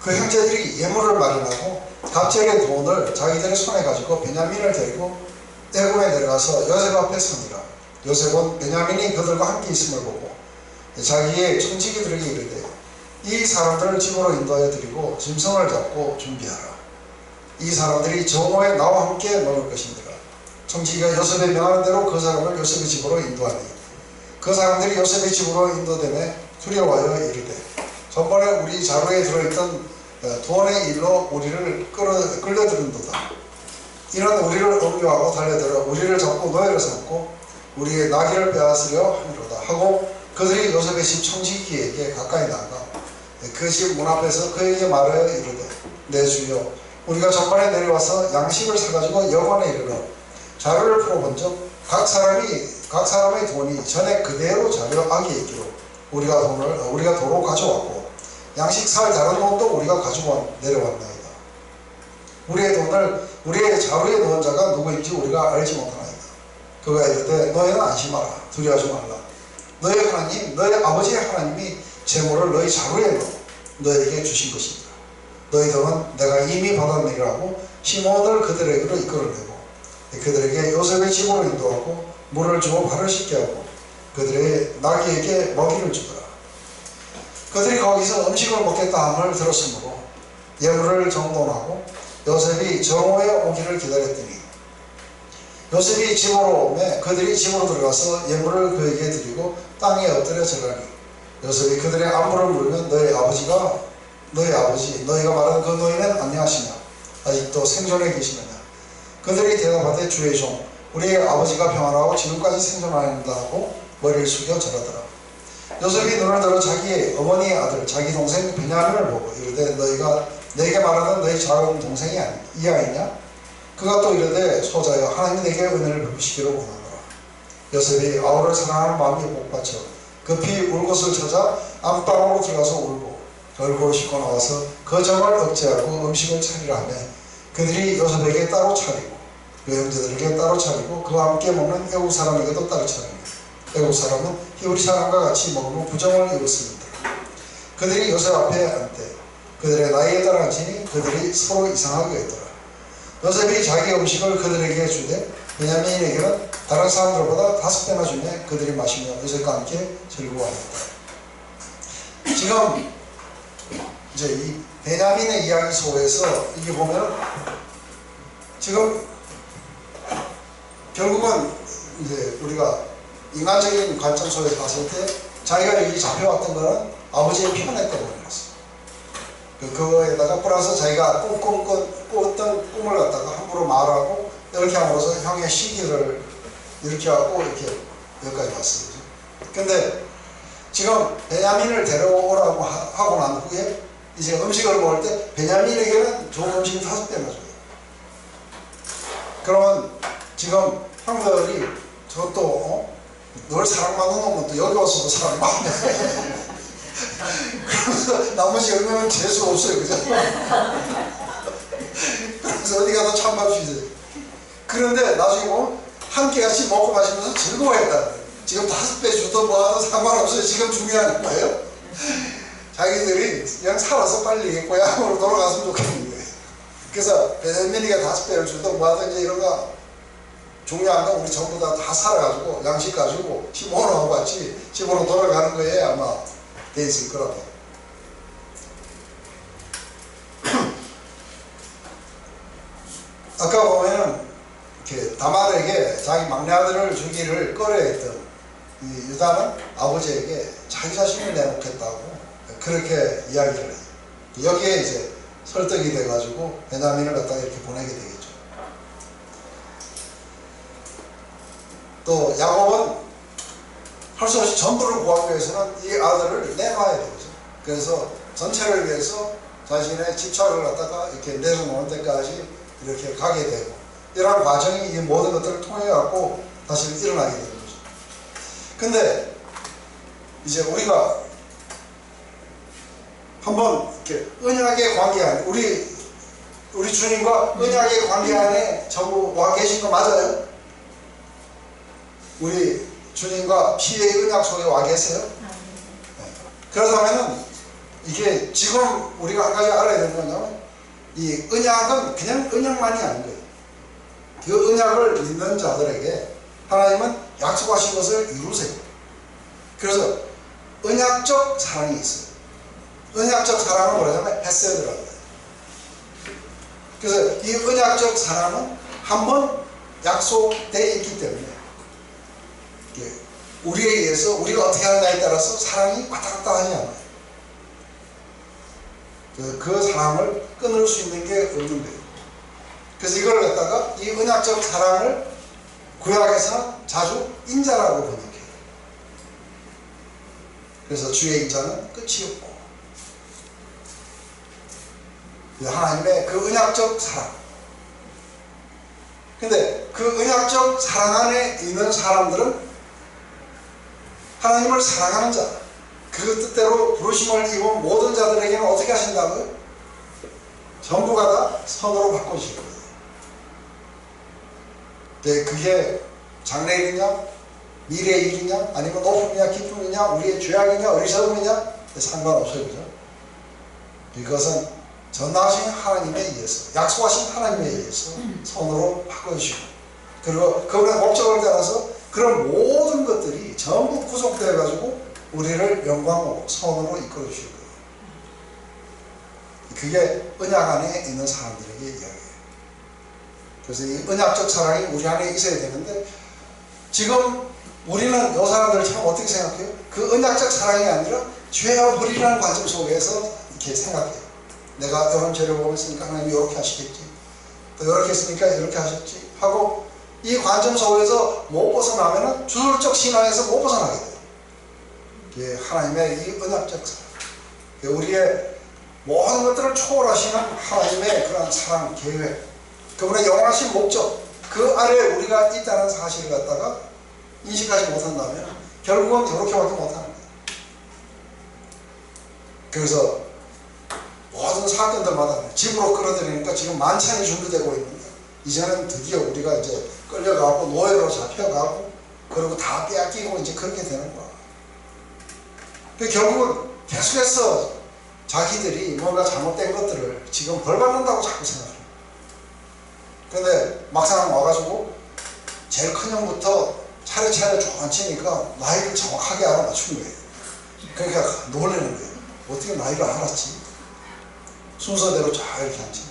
그 형제들이 예물을 마련하고 갑절의 돈을 자기들의 손에 가지고 베냐민을 데리고 애굽에 내려가서 요셉 앞에 서니라. 요셉은 베냐민이 그들과 함께 있음을 보고 자기의 청지기들에게 이르되 이 사람들을 집으로 인도하여 드리고 짐승을 잡고 준비하라. 이 사람들이 정오에 나와 함께 먹을 것이니라. 청지기가 요셉에 명하는 대로 그 사람을 요셉의 집으로 인도하니 그 사람들이 요셉의 집으로 인도되매 두려워하여 이르되 전번에 우리 자루에 들어있던 돈의 일로 우리를 끌려들은도다. 이런 우리를 억류하고 달려들어 우리를 잡고 노예로 삼고 우리의 나귀를 빼앗으려 하미로다 하고 그들이 요셉의 집 청지기에게 가까이 나아가 그 집 문 앞에서 그에게 말하여 이르되 내 주여 우리가 전번에 내려와서 양식을 사가지고 여관에 이르러 자루를 풀어본즉 각 사람의 돈이 전에 그대로 자루 안에 있기로 우리가 도로 가져왔고 양식 살 다른 돈도 우리가 가지고 내려왔나이다. 우리의 돈을 우리의 자루에 넣은 자가 누구인지 우리가 알지 못하나이다. 그가 이르되 너희는 안심하라. 두려워하지 말라. 너희 하나님 너희 아버지의 하나님이 재물을 너희 자루에 넣어 너희에게 주신 것이니라. 너희 돈은 내가 이미 받았느니라고 시몬을 그들에게로 이끌어내고 그들에게 요셉의 집으로 인도하고 물을 주어 발을 씻게 하고 그들의 나귀에게 먹이를 주더라. 그들이 거기서 음식을 먹겠다 함을 들었으므로 예물을 정돈하고 요셉이 정오에 오기를 기다렸더니 요셉이 집으로 오매 그들이 집으로 들어가서 예물을 그에게 드리고 땅에 엎드려 절하니 요셉이 그들의 안부를 물으면 너희 아버지 너희가 말하는 그 노인은 안녕하시냐 아직도 생존해 계시느냐. 그들이 대답하되 주의 종 우리의 아버지가 평안하고 지금까지 생존하는다 하고 머리를 숙여 절하더라. 요셉이 눈을 들어 자기의 어머니의 아들 자기 동생 베냐민을 보고 이르되 너희가 내게 말하는 너희 작은 동생이 이 아이냐? 그가 또 이르되 소자여 하나님이 내게 은혜를 베푸시기를 원하노라. 요셉이 아우를 사랑하는 마음이 복받쳐 급히 울 곳을 찾아 안방으로 들어가서 울고 얼굴을 씻고 나와서 그 정을 억제하고 음식을 차리라 하며 그들이 요셉에게 따로 차리고 그 형제들에게 따로 차리고 그와 함께 먹는 애국 사람에게도 따로 차리니 애국 사람은 히브리 사람과 같이 먹으며 부정을 입었습니다. 그들이 요셉 앞에 앉되 그들의 나이에 따라 앉으니 그들이 서로 이상하게 했더라. 요셉이 자기 음식을 그들에게 주되 베냐민에게는 다른 사람들보다 5배나 주매 그들이 마시며 요셉과 함께 즐거워하였다. 지금 이제 이 베냐민의 이야기 속에서 이게 보면 지금 결국은 이제 우리가 인간적인 관점 속에서 봤을 때 자기가 여기 잡혀왔던 거는 아버지의 피곤했 때문이었어. 그거에다가 플러스 자기가 꿨던 꿈을 갖다가 함부로 말하고 이렇게 함으로써 형의 시기를 이렇게 하고 이렇게 여기까지 왔어요. 그죠? 근데 지금 베냐민을 데려오라고 하고 난 후에 이제 음식을 먹을 때 베냐민에게는 좋은 음식을 5배나 줘요. 그러면 지금 형들이 저것도 널 사랑받는 놈은 또 여기 와서도 사랑받네. 그래서 나머지 10명은 재수 없어요. 그죠? 그래서 어디 가서 찬밥 주세요. 그런데 나중에 보면 함께 같이 먹고 마시면서 즐거워했다. 지금 5배 주든 뭐하든 상관없어요. 지금 중요한 거예요. 자기들이 그냥 살아서 빨리 고향으로 돌아갔으면 좋겠는 거예요. 그래서 베냐민이가 5배를 주든 뭐하든 이런 거 중요한 건 우리 전부 다 살아가지고 양식 가지고 시몬하고 같이 집으로 돌아가는 거에 아마 돼 있을 거라고. 아까 보면은 이렇게 다말에게 자기 막내 아들을 주기를 꺼려했던 이 유다는 아버지에게 자기 자신을 내놓겠다고 그렇게 이야기를 해요. 여기에 이제 설득이 돼가지고 베냐민을 갖다가 이렇게 보내게 되겠죠. 또 야곱은 할 수 없이 전부를 구하기 위해서는 이 아들을 내놔야 되죠. 그래서 전체를 위해서 자신의 집착을 갖다가 이렇게 내려놓을 때까지 이렇게 가게 되고, 이러한 과정이 이 모든 것들을 통해 갖고 다시 일어나게 되는 거죠. 근데 이제 우리가 한번 이렇게 언약의 관계 안에 우리 주님과 언약의 관계 안에 전부 와 계신 거 맞아요? 우리 주님과 피의 언약 속에 와 계세요? 네. 그렇다면은 이게 지금 우리가 한 가지 알아야 되는 거냐면 이 언약은 그냥 언약만이 아닌 거예요. 그 언약을 믿는 자들에게 하나님은 약속하신 것을 이루세요. 그래서 언약적 사랑이 있어요. 언약적 사랑은 뭐냐면 헤세드라고 해요. 그래서 이 언약적 사랑은 한번 약속되어 있기 때문에 우리에 의해서 우리가 어떻게 하느냐에 따라서 사랑이 왔다 갔다 하지 않아요. 그 사랑을 끊을 수 있는 게 없는 거예요. 그래서 이걸 갖다가 이 언약적 사랑을 구약에서는 자주 인자라고 번역해요. 그래서 주의 인자는 끝이 없고, 하나님의 그 언약적 사랑. 근데 그 언약적 사랑 안에 있는 사람들은 하나님을 사랑하는 자, 그 뜻대로 부르심을 입은 모든 자들에게는 어떻게 하신다고요? 전부가 다 선으로 바꿔주실 거예요. 네, 그게 장래일이냐, 미래일이냐, 아니면 높음이냐, 기쁨이냐, 우리의 죄악이냐, 어리석음이냐, 상관없어요. 그죠? 이것은 전능하신 하나님에 의해서, 약속하신 하나님에 의해서 선으로 바꿔주시고, 그리고 그분의 목적을 따라서 그런 모든 것들이 전부 구속되어 가지고 우리를 영광으로 선으로 이끌어 주실 거예요. 그게 언약 안에 있는 사람들에게 이야기해요. 그래서 이 언약적 사랑이 우리 안에 있어야 되는데, 지금 우리는 이 사람들을 참 어떻게 생각해요? 그 언약적 사랑이 아니라 죄와 벌이라는 관점 속에서 이렇게 생각해요. 내가 이런 죄를 범했으니까 하나님이 이렇게 하시겠지, 또 이렇게 했으니까 이렇게 하셨지 하고, 이 관점 속에서 못 벗어나면 주술적 신앙에서 못 벗어나게 돼요. 이게 하나님의 이 언약적 사랑, 우리의 모든 것들을 초월하시는 하나님의 그런 사랑 계획, 그분의 영원하신 목적, 그 아래에 우리가 있다는 사실을 갖다가 인식하지 못한다면 결국은 이렇게밖에 못하는 거예요. 그래서 모든 사건들마다 집으로 끌어들이니까 지금 만찬이 준비되고 있는데, 이제는 드디어 우리가 이제 끌려가고 노예로 잡혀가고 그리고 다 빼앗기고 이제 그렇게 되는 거야. 결국은 계속해서 자기들이 뭔가 잘못된 것들을 지금 벌받는다고 자꾸 생각해요. 근데 막상 와가지고 제일 큰 형부터 차례차례 쫓아치니까 나이를 정확하게 알아맞춘 거예요. 그러니까 놀라는 거예요. 어떻게 나이를 알았지? 순서대로 잘 이렇게 앉지.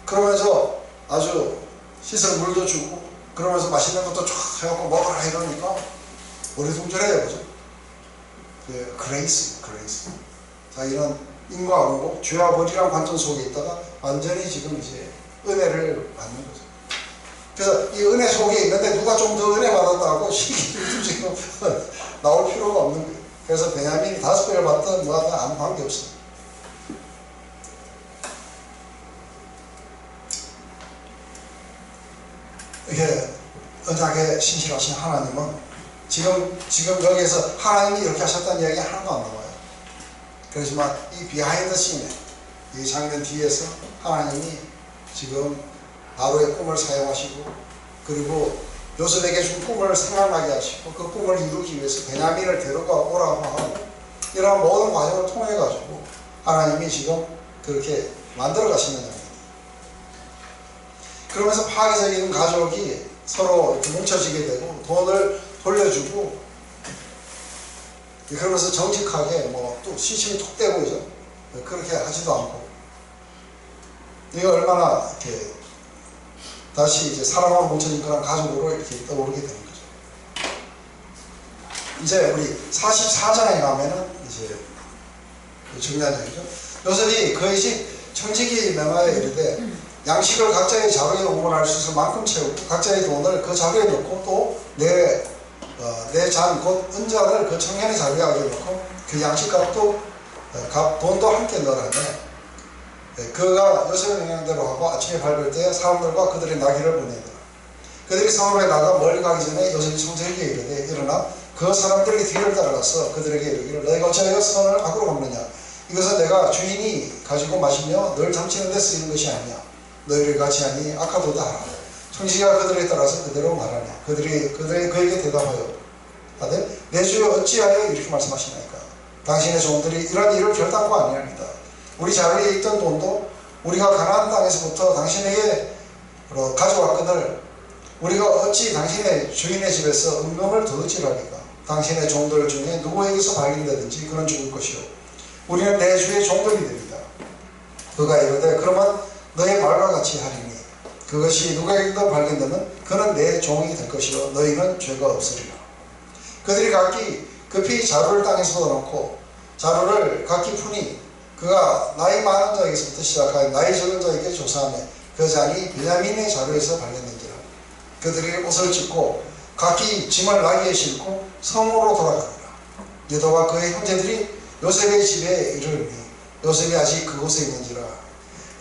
그러면서 아주 씻을 물도 주고, 그러면서 맛있는 것도 쫙 해갖고 먹으라 이러니까 어리둥절해요. 그죠? 그레이스. 자기는 인과응보, 죄와 벌이란 관점 속에 있다가 완전히 지금 이제 은혜를 받는 거죠. 그래서 이 은혜 속에 있는데 누가 좀 더 은혜 받았다고 시기를 지금 나올 필요가 없는 거예요. 그래서 베냐민이 5배를 받든 뭐하든 아무 관계없어요. 이게 언약에 신실하신 하나님은 지금 여기에서 하나님이 이렇게 하셨다는 이야기 하나도 안 나와요. 그렇지만 이 비하인드 씬에 이 장면 뒤에서 하나님이 지금 바로의 꿈을 사용하시고 그리고 요셉에게 준 꿈을 생각나게 하시고 그 꿈을 이루기 위해서 베냐민을 데려가 오라고 하고 이러한 모든 과정을 통해 가지고 하나님이 지금 그렇게 만들어 가시는 겁니다. 그러면서 파괴적인 가족이 서로 이렇게 뭉쳐지게 되고 돈을 돌려주고 그러면서 정직하게 뭐 또 시침이 톡 떼고 이죠. 그렇게 하지도 않고 이거 얼마나 이렇게 다시 이제 사랑으로 뭉쳐진 그런 가족으로 이렇게 떠오르게 되는 거죠. 이제 우리 44장에 가면은 이제 중요한 얘기죠. 요셉이 그의 집 청지기 명하에 이르되 양식을 각자의 자루에 응원할 수 있을 만큼 채우고 각자의 돈을 그 자루에 넣고 또 내 잔 곧 은잔을 그 청년의 자루에 넣고 그 양식값도 돈도 함께 넣으라며 그가 요셉의 명령대로 하고 아침에 밝을 때 사람들과 그들의 나귀를 보내더라. 그들이 성읍에 나가 멀리 가기 전에 요셉이 청지기에게 이르되 일어나 그 사람들이 뒤를 따라가서 그들에게 이르기를 너희가 어찌하여 선을 밖으로 먹느냐 이것은 내가 주인이 가지고 마시며 늘 잠치는 데 쓰이는 것이 아니냐 너희를 같이 하니 악하도다 하라. 청지기가 그들에 따라서 그대로 말하냐 그들이 그에게 대답하여 하되 내 주여 어찌하여 이렇게 말씀하시나이까 당신의 종들이 이런 일을 결단코 아니합니다. 우리 자리에 있던 돈도 우리가 가나안 땅에서부터 당신에게 가져왔거늘 우리가 어찌 당신의 주인의 집에서 은금을 도둑질하리까 당신의 종들 중에 누구에게서 발견되든지 그는 죽을 것이요 우리는 내 주의 종들이 됩니다. 그가 이르되 그러면 너의 말과 같이 하리니 그것이 누구에게도 발견되면 그는 내 종이 될 것이요 너희는 죄가 없으리라. 그들이 각기 급히 자루를 땅에서 넣어놓고 자루를 각기 푸니 그가 나이 많은 자에게서부터 시작하여 나이 적은 자에게 조사하며 그 잔이 베냐민의 자루에서 발견된지라. 그들이 옷을 찢고 각기 짐을 나귀에 싣고 성으로 돌아가니라. 유다와 그의 형제들이 요셉의 집에 이르니 요셉이 아직 그곳에 있는지라.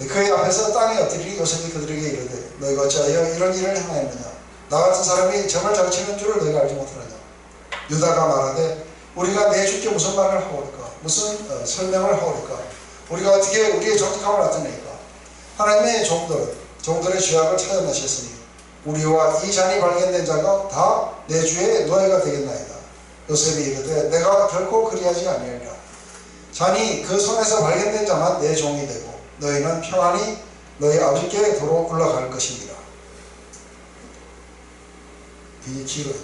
그의 앞에서 땅에 엎드리니 요셉이 그들에게 이르되 너희가 어찌하여 이런 일을 행하였느냐 나 같은 사람이 점을 잘 치는 줄을 너희가 알지 못하느냐. 유다가 말하되 우리가 내 주께 무슨 말을 하오리까 무슨 설명을 하오리까 우리가 어떻게 우리의 정직함을 나타내니까 하나님의 종들의 죄악을 찾아내셨으니 우리와 이 잔이 발견된 자가 다 내 주의 노예가 되겠나이다. 요셉이 이르되 내가 결코 그리하지 아니하리라. 잔이 그 손에서 발견된 자만 내 종이 되고 너희는 평안히 너희 아버지께 도로 올라갈 것입니다. 이 길어요.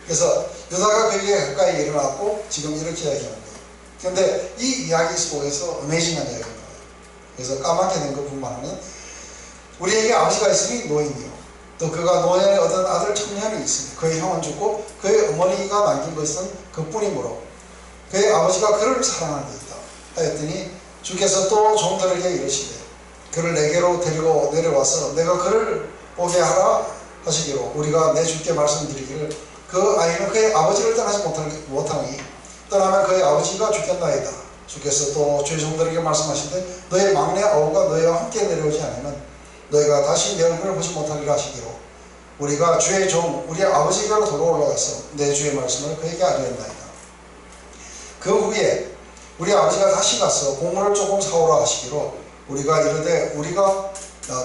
그래서 유다가 그에게 가까이 일어났고 지금 이렇게 이야기하는 거예요. 그런데 이 이야기 속에서 어메이징한 이야기가 나와요. 그래서 까맣게 된 것뿐만 아니라 우리에게 아버지가 있으니 노인이요 또 그가 노년에 얻은 아들 청년이 있으니 그의 형은 죽고 그의 어머니가 남긴 것은 그뿐이므로 그의 아버지가 그를 사랑하니이다 하였더니 주께서 또 종들에게 이르시되 그를 내게로 데리고 내려와서 내가 그를 오게 하라 하시기로 우리가 내 주께 말씀드리기를 그 아이는 그의 아버지를 떠나지 못하니 떠나면 그의 아버지가 죽겠나이다. 주께서 또 주의 종들에게 말씀하시되 너의 막내 아우가 너희와 함께 내려오지 않으면 너희가 다시 내 얼굴을 보지 못하리라 하시기로 우리가 주의 종 우리 아버지께로 도로 올라가서 내 주의 말씀을 그에게 알리었나이다. 그 후에 우리 아버지가 다시 가서 곡물을 조금 사오라 하시기로 우리가 이르되 우리가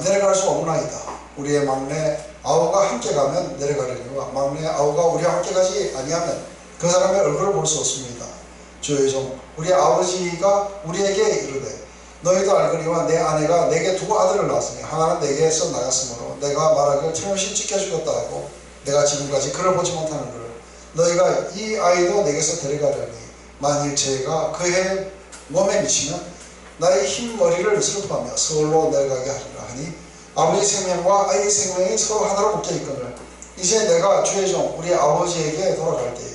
내려갈 수 없나이다. 우리의 막내 아우가 함께 가면 내려가려니와 막내 아우가 우리와 함께 가지 아니하면 그 사람의 얼굴을 볼 수 없습니다. 주의 종 우리 아버지가 우리에게 이르되 너희도 알거니와 내 아내가 내게 두 아들을 낳았으니 하나는 내게서 나갔으므로 내가 말하기를 틀림없이 지켜주겠다 하고 내가 지금까지 그를 보지 못하는 것을 너희가 이 아이도 내게서 데려가려니 만일 죄가 그의 몸에 미치면 나의 흰 머리를 슬퍼하며 서울로 내려가게 하리라 하니 아버지 생명과 아이의 생명이 서로 하나로 묶여 있거늘 이제 내가 주의 종 우리 아버지에게 돌아갈 때에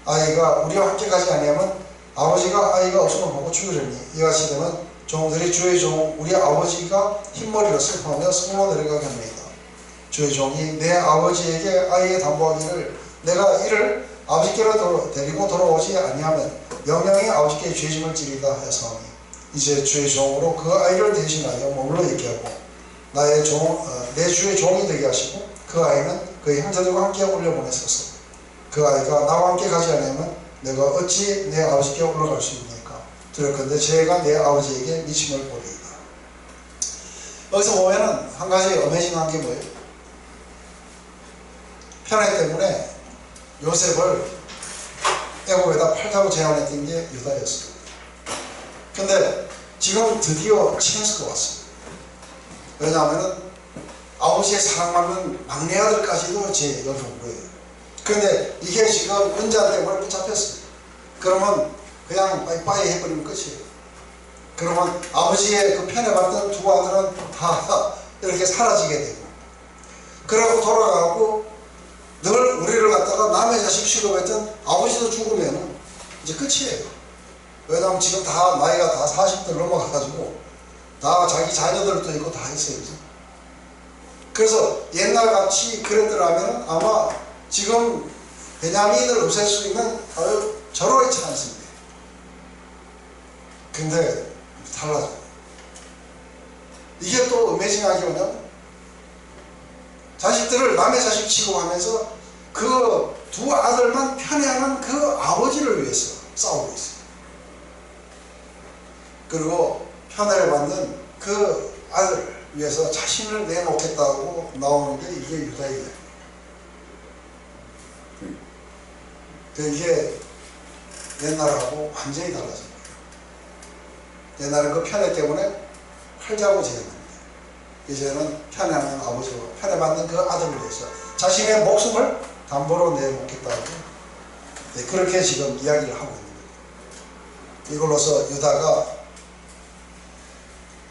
아이가 우리와 함께 가지 아니하면 아버지가 아이가 없음을 보고 죽으려니 이같이 되면 종들이 주의 종 우리 아버지가 흰머리로 슬퍼하며 성으로 내려가게 합니다. 주의 종이 내 아버지에게 아이에 담보하기를 내가 이를 아버지께로 데리고 돌아오지 아니하면 영영이 아버지께 죄짐을 지리다 하였사오니 이제 주의 종으로 그 아이를 대신하여 머물러 있게 하고 내 주의 종이 되게 하시고 그 아이는 그의 형제들과 함께 올려보냈소서. 그 아이가 나와 함께 가지 않으면 내가 어찌 내 아버지께 올라갈 수 있습니까? 두렵건대 제가 내 아버지에게 미침을 보리이다. 여기서 보면은 한 가지 어메이징한 게 뭐예요? 편애 때문에 요셉을 애굽에다 팔자고 제안했던 게 유다였어요. 근데 지금 드디어 찬스가 왔어요. 왜냐하면은 아버지의 사랑받는 막내 아들까지도 제 옆에 온 거예요. 그런데 이게 지금 은자 때문에 붙잡혔어요. 그러면 그냥 빠이빠이 해버리면 끝이에요. 그러면 아버지의 그 편애받던 두 아들은 다 이렇게 사라지게 되고, 그러고 돌아가고 늘 우리를 갖다가 남의 자식 취급했던 아버지도 죽으면 이제 끝이에요. 왜냐하면 지금 다 나이가 다 40대 넘어가가지고 다 자기 자녀들도 있고 다 있어요. 그래서 옛날같이 그랬더라면 아마 지금 베냐민을 없앨 수 있는 아주 절호의 찬스입니다. 근데 달라져요. 이게 또 어메이징하게 뭐냐면 자식들을 남의 자식 취급하면서 그 두 아들만 편애하는 그 아버지를 위해서 싸우고 있어요. 그리고 편애를 받는 그 아들을 위해서 자신을 내놓겠다고 나오는 게 이게 유다의 이야기예요. 이게 옛날하고 완전히 달라진 거예요. 옛날은 그 편애 때문에 팔자고 제안합니다. 이제는 편애하는 아버지와 편애받는 그 아들을 위해서 자신의 목숨을 담보로 내놓겠다고, 그렇게 지금 이야기를 하고 있는 거예요. 이걸로서 유다가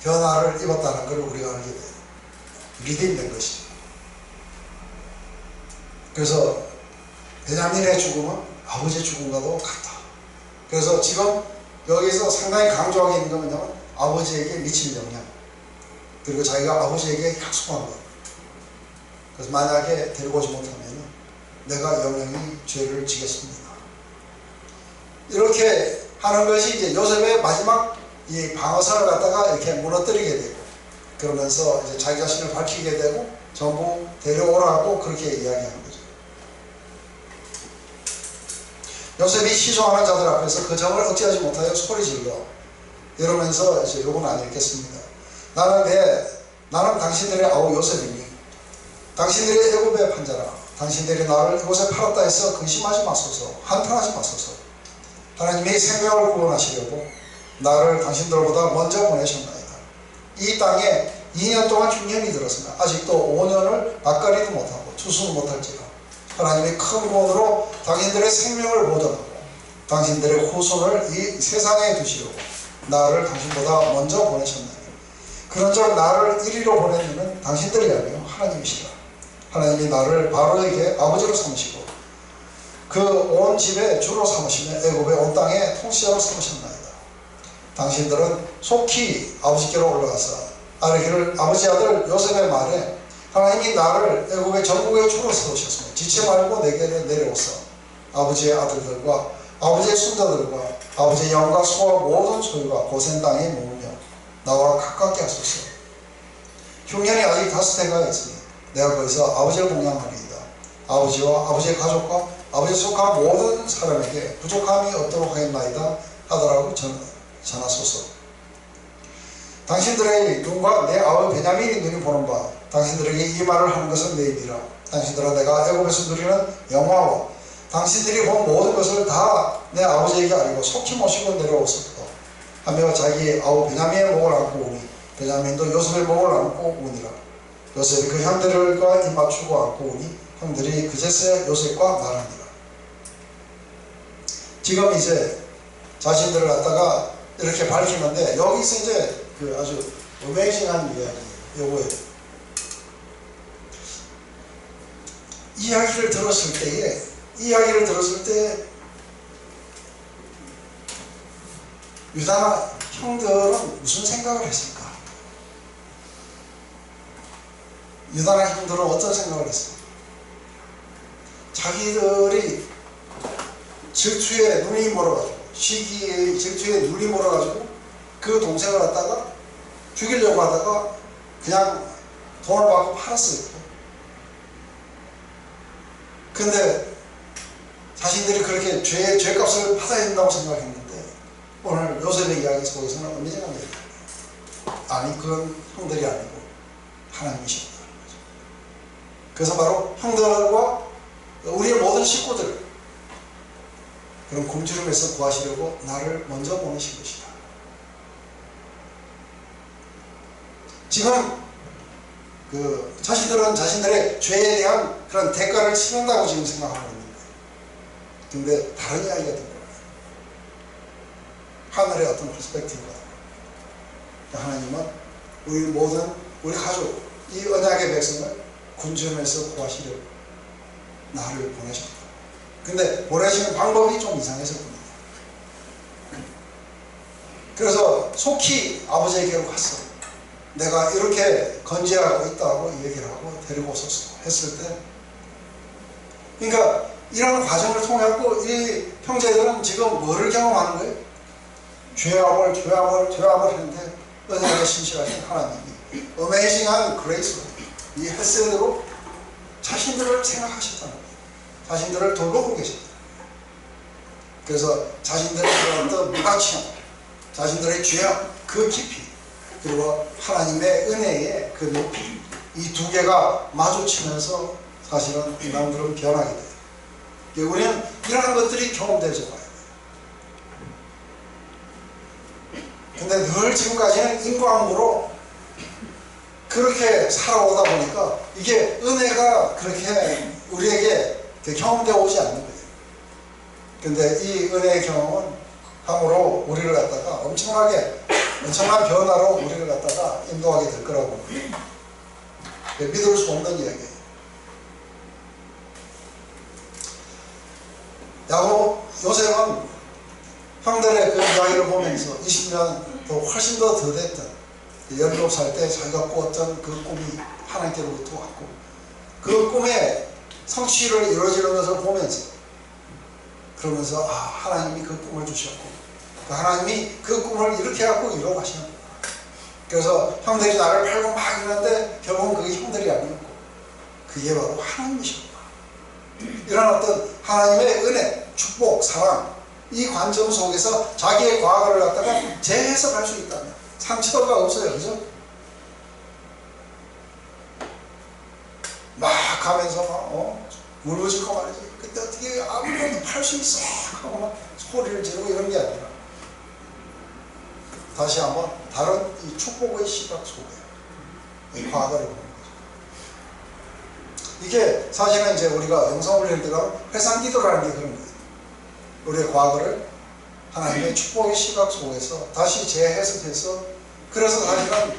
변화를 입었다는 걸 우리가 알게 돼요. 리딩된 것이죠. 그래서 베냐민의 죽음은 아버지의 죽음과도 같다. 그래서 지금 여기서 상당히 강조하게 있는 건 뭐냐면 아버지에게 미친 영향, 그리고 자기가 아버지에게 약속한 것. 그래서 만약에 데리고 오지 못하면 내가 영영이 죄를 지겠습니다. 이렇게 하는 것이 이제 요셉의 마지막 이 방어선을 갖다가 이렇게 무너뜨리게 되고, 그러면서 이제 자기 자신을 밝히게 되고 전부 데려오라고 그렇게 이야기하는 거죠. 요셉이 시종하는 자들 앞에서 그 점을 억제하지 못하여 소리 질러 이러면서 이제 요건 안 읽겠습니다. 나는 당신들의 아우 요셉이니 당신들의 애굽의 판자라. 당신들이 나를 이곳에 팔았다 해서 근심하지 마소서. 한탄하지 마소서. 하나님이 생명을 구원하시려고 나를 당신들보다 먼저 보내셨나이다. 이 땅에 2년 동안 흉년이 들었으나 아직도 5년을 맛가리도 못하고 추수는 못할지라. 하나님이 큰 구원으로 당신들의 생명을 보존하고 당신들의 후손을 이 세상에 두시려고 나를 당신보다 먼저 보내셨나니 그런즉 나를 이리로 보낸 이는 당신들이 아니요 하나님이시라. 하나님이 나를 바로에게 아버지로 삼으시고 그 온 집에 주로 삼으시며 애굽의 온 땅에 통치자로 삼으셨나이다. 당신들은 속히 아버지께로 올라가서 아뢰기를 아버지 아들 요셉의 말에 하나님이 나를 애굽의 전국의 주로 세우셨으며 지체 말고 내게 내려오사 아버지의 아들들과 아버지의 손자들과 아버지의 양과 소와 모든 소유가 고센 땅에 머물며 나와 가깝게 하소서. 흉년이 아직 5해가 있으니 내가 거기서 아버지를 공양하리이다. 아버지와 아버지의 가족과 아버지에 속한 모든 사람에게 부족함이 없도록 하겠나이다 하더라고 전하소서. 당신들의 눈과 내 아버지 베냐민이 눈이 보는 바 당신들에게 이 말을 하는 것은 내 입이라. 당신들은 내가 애굽에서 누리는 영화와 당신들이 본 모든 것을 다 내 아버지에게 알리고 속히 모시고 내려오소서 하며 자기 아우 베냐민의 목을 안고 오니 베냐민도 요셉의 목을 안고 오니라. 요셉이 그 형들과 입맞추고 안고 오니 형들이 그제서야 요셉과 말하니라. 지금 이제 자신들을 갖다가 이렇게 밝히는데 여기서 이제 그 아주 어메이징한 이야기예요. 요거예요. 이야기를 들었을 때 유다 형들은 무슨 생각을 했을까? 유다나 형들은 어떤 생각을 했어요? 자기들이 질투에 눈이 멀어가지고, 시기의 질투에 눈이 멀어가지고 그 동생을 갖다가 죽이려고 하다가 그냥 돈을 받고 팔았어요. 근데 자신들이 그렇게 죄값을 받아야 된다고 생각했는데 오늘 요셉의 이야기 속에서는 엄밀한 얘기예요. 아니, 그건 형들이 아니고 하나님이십니다. 그래서 바로 형들과 우리의 모든 식구들 그런 굶주림에서 구하시려고 나를 먼저 보내신 것이다. 지금 자신들은 자신들의 죄에 대한 그런 대가를 치른다고 지금 생각하고 있는데, 근데 다른 이야기가 된 거예요. 하늘의 어떤 퍼스펙티브가. 하나님은 우리 가족, 이 언약의 백성을 굶주림에서 구하시려고 나를 보내셨다. 근데 보내시는 방법이 좀 이상해서 그럽니다. 그래서 속히 아버지에게로 갔어. 내가 이렇게 건재하고 있다고 얘기를 하고 데리고 오셨어 했을 때, 그러니까 이런 과정을 통해서 이 형제들은 지금 뭐를 경험하는 거예요? 죄악을 했는데 은혜에 신실하신 하나님이 어메이징한 그레이스로, 이 헬스대로 자신들을 생각하셨다는 거예요. 자신들을 돌보고 계셨다. 그래서 자신들의 어떤 무가치함, 자신들의 죄악, 그 깊이, 그리고 하나님의 은혜의 그 높이, 이 두 개가 마주치면서 사실은 인간들은 변하게 돼요. 우리는 이러한 것들이 경험되어져 봐야 돼요. 근데 늘 지금까지는 인과응보로 그렇게 살아오다 보니까 이게 은혜가 그렇게 우리에게 경험되어 오지 않는 거예요. 근데 이 은혜의 경험은 함으로 우리를 갖다가 엄청난 변화로 우리를 갖다가 인도하게 될 거라고 믿을 수 없는 이야기예요. 야곱, 요셉은 형들의 그 이야기를 보면서 20년 더 훨씬 더 됐던 17살 때 자기가 꾸었던 그 꿈이 하나님께로부터 왔고, 그 꿈의 성취를 이루어지는 것을 보면서, 그러면서 하나님이 그 꿈을 주셨고, 하나님이 그 꿈을 이렇게 갖고 이루어 가시는 거야. 그래서 형들이 나를 팔고 막 이러는데 결국은 그게 형들이 아니었고 그게 바로 하나님이셨다. 이런 어떤 하나님의 은혜, 축복, 사랑, 이 관점 속에서 자기의 과거를 갖다가 재해석할 수 있다면 상처가 없어요. 그죠? 막 가면서 울부짖고 말이지. 그때 어떻게 아무것도 팔 수 있어? 하고 막 소리를 지르고 이런 게 아니라 다시 한번 다른 이 축복의 시각 속에 이 과거를 보는 거죠. 이게 사실은 이제 우리가 영성훈련을 들어가면 회상기도라는 게 그런 거예요. 우리의 과거를 하나님의 축복의 시각 속에서 다시 재해석해서, 그래서 사실은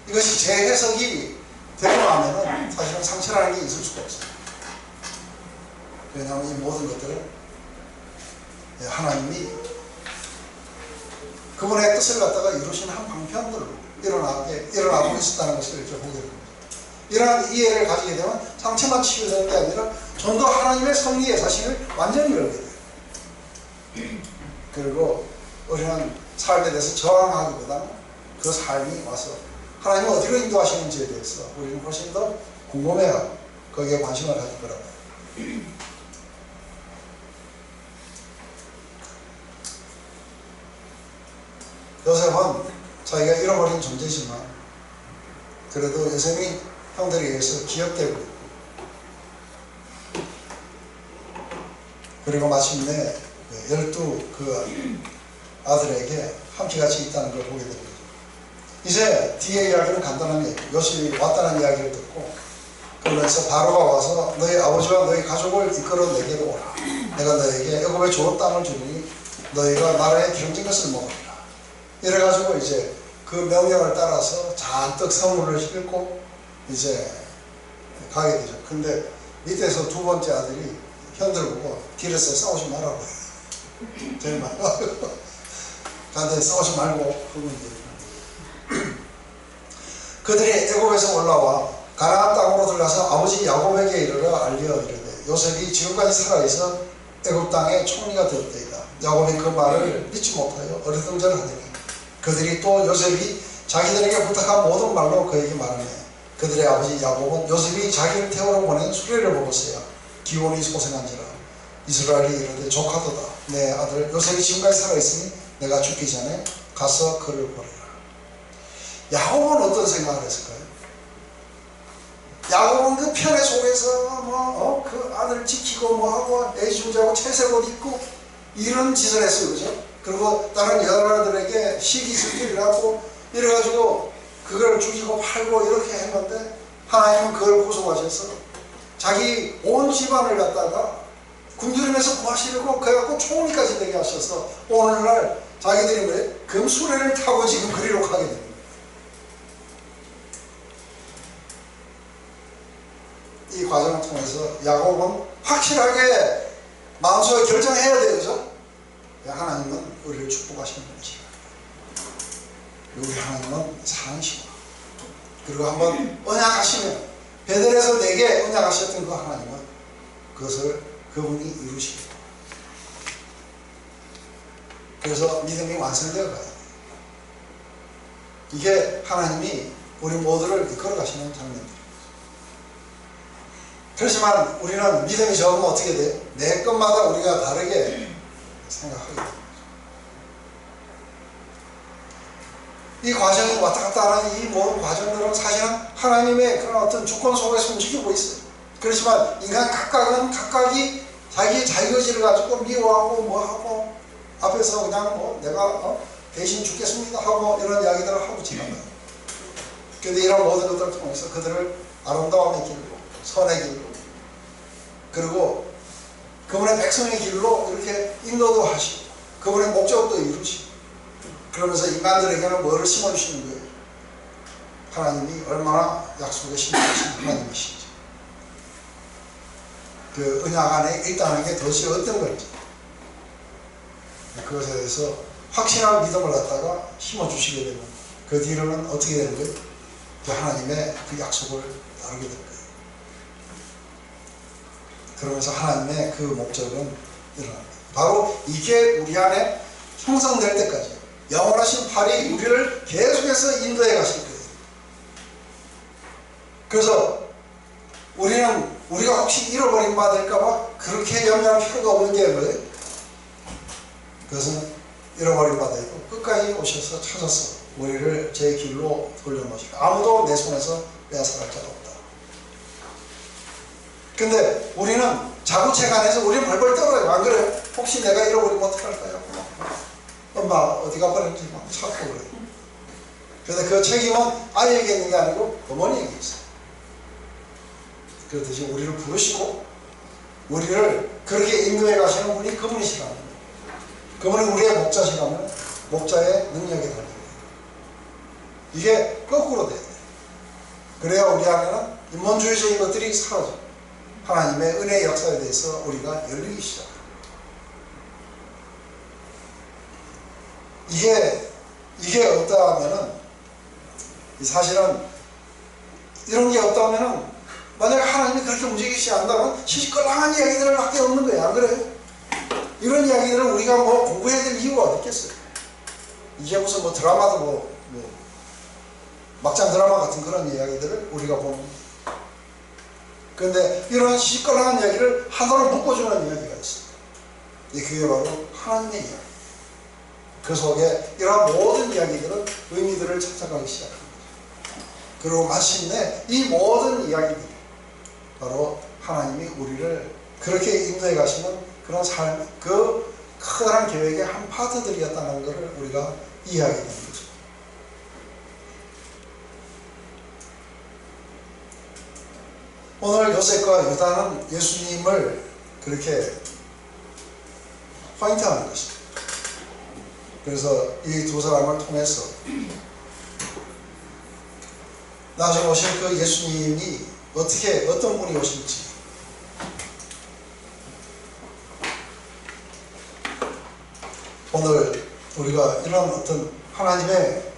이것이 재해석이 되고 나면은 사실은 상처라는 게 있을 수가 없어요. 왜냐하면 이 모든 것들을 하나님이 그분의 뜻을 갖다가 이루신 한 방편으로 일어나고 있었다는 것을 이렇게 보게 됩니다. 이러한 이해를 가지게 되면 상처만 치유되는 게 아니라 좀 더 하나님의 섭리의 사실을 완전히 열게 돼요. 그리고 우리는 삶에 대해서 저항하기보다는 그 삶이 와서 하나님이 어디로 인도하시는지에 대해서 우리는 훨씬 더 궁금해하고 거기에 관심을 가질 거라고. 요셉은 자기가 잃어버린 존재지만 그래도 요셉이 형들에 의해서 기억되고 있고, 그리고 마침내 12 그 아들에게 함께같이 있다는 걸 보게 됩니다. 이제 뒤의 이야기는 간단합니다. 요셉이 왔다는 이야기를 듣고 그러면서 바로가 와서 너희 아버지와 너희 가족을 이끌어 내게로 오라. 내가 너에게 애굽의 좋은 땅을 주니 너희가 나라의 기름진 것을 먹으리라. 이래가지고 이제 그 명령을 따라서 잔뜩 선물을 싣고 이제 가게 되죠. 근데 밑에서 두 번째 아들이 형들 보고 길에서 싸우지 말라고 해요. 제일 많이 가는데 싸우지 말고 그러면 이제 그들이 애굽에서 올라와 가나안 땅으로 들어가서 아버지 야곱에게 이르러 알려 이르되 요셉이 지금까지 살아있어 애굽 땅의 총리가 되었다이다. 야곱이 그 말을 믿지 못하여 어리둥절하더니 그들이 또 요셉이 자기들에게 부탁한 모든 말로 그에게 말하네. 그들의 아버지 야곱은 요셉이 자기를 태우러 보낸 수레를 보고서야 기온이 소생한지라 이스라엘이 이르되 조카도다. 내 아들 요셉이 지금까지 살아있으니 내가 죽기 전에 가서 그를 보내라. 야곱은 어떤 생각을 했을까요? 야곱은 그 편의 속에서 그 아들 지키고 뭐하고 애지중지하고 채색 옷 입고 이런 짓을 했어요. 그죠? 그리고 다른 여자들에게 시기술길이라고 이래가지고 그걸 죽이고 팔고 이렇게 했는데 하나님은 그걸 고소하셔서 자기 온 집안을 갖다가 굶주리면서 구하시려고 그래갖고 총리까지 되게 하셔서 오늘날 자기들이 왜 금수레를 타고 지금 그리로 가게 됩니다. 이 과정을 통해서 야곱은 확실하게 마음속에 결정해야 돼요. 그죠? 하나님은 우리를 축복하시는 분이시다. 우리 하나님은 사랑이시다. 그리고 한번 언약하시면 베델에서 내게 언약하셨던 그 하나님은 그것을 그분이 이루시겠다. 그래서 믿음이 완성되어 가야 돼요. 이게 하나님이 우리 모두를 이끌어 가시는 장면입니다. 그렇지만 우리는 믿음이 적으면 어떻게 돼요? 내 것마다 우리가 다르게 생각하게 됩니다. 이 과정이 왔다 갔다 하는 이 모든 과정들은 사실은 하나님의 그런 어떤 주권 속에서 움직이고 있어요. 그렇지만 인간 각각은 각각이 자기 자유의지를 가지고 미워하고 뭐하고 앞에서 그냥 내가 대신 죽겠습니다 하고 이런 이야기들을 하고 지나가요. 그런데 이런 모든 것들을 통해서 그들을 아름다움의 길로, 선의 길로, 그리고 그분의 백성의 길로 이렇게 인도도 하시고 그분의 목적도 이루시고 그러면서 인간들에게는 뭐를 심어주시는 거예요? 하나님이 얼마나 약속에 심어주신 하나님이신지, 그 언약 안에 있다는 게 도대체 어떤 건지 그것에 대해서 확신한 믿음을 갖다가 심어주시게 되면 그 뒤로는 어떻게 되는 거예요? 그 하나님의 그 약속을 따르게 되는 거예요. 그러면서 하나님의 그 목적은 일어납니다. 바로 이게 우리 안에 형성될 때까지 영원하신 팔이 우리를 계속해서 인도해 가실 거예요. 그래서 우리가 혹시 잃어버린 바 될까봐 그렇게 염려할 필요가 없는 게 뭐예요? 그것은 잃어버린 바 되고 끝까지 오셔서 찾아서 우리를 제 길로 돌려놓으시고 아무도 내 손에서 빼앗아갈 자가 없다. 근데 우리는 자구체간에서 우리는 벌벌 떨어요. 안 그래요? 혹시 내가 잃어버리면 어떡할까요? 엄마 어디가 버렸는지 막 찾고 그래요. 그런데 그 책임은 아이에게 있는 게 아니고 어머니에게 있어요. 그렇듯이 우리를 부르시고 우리를 그렇게 인도해 가시는 분이 그분이시라는 거예요. 그분이 우리의 목자시라면 목자의 능력이 달린 거예요. 이게 거꾸로 돼야 돼요. 그래야 우리 안에는 인본주의적인 것들이 사라져요. 하나님의 은혜의 역사에 대해서 우리가 열리기 시작합니다. 이게 없다 하면은 사실은 이런 게 없다 하면은 만약에 하나님이 그렇게 움직이시지 않는다면 시시껄렁한 이야기들을 밖에 없는 거예요. 안 그래요? 이런 이야기들을 우리가 뭐 공부해야 될 이유가 어디 있겠어요? 이제 무슨 뭐 드라마도 막장 드라마 같은 그런 이야기들을 우리가 보는. 그런데 이런 시시껄렁한 이야기를 하나로 묶어주는 이야기가 있어요. 그게 바로 하나님의 이야기. 그 속에 이러한 모든 이야기들은 의미들을 찾아가기 시작합니다. 그리고 마침내 이 모든 이야기들이 바로 하나님이 우리를 그렇게 인도해 가시는 그런 삶, 그 커다란 계획의 한 파트들이었다는 것을 우리가 이해하게 되는 거죠. 오늘 요셉과 유다는 예수님을 그렇게 포인트하는 것입니다. 그래서 이 두 사람을 통해서 나중에 오실 그 예수님이 어떤 분이 오실지 오늘 우리가 이런 어떤 하나님의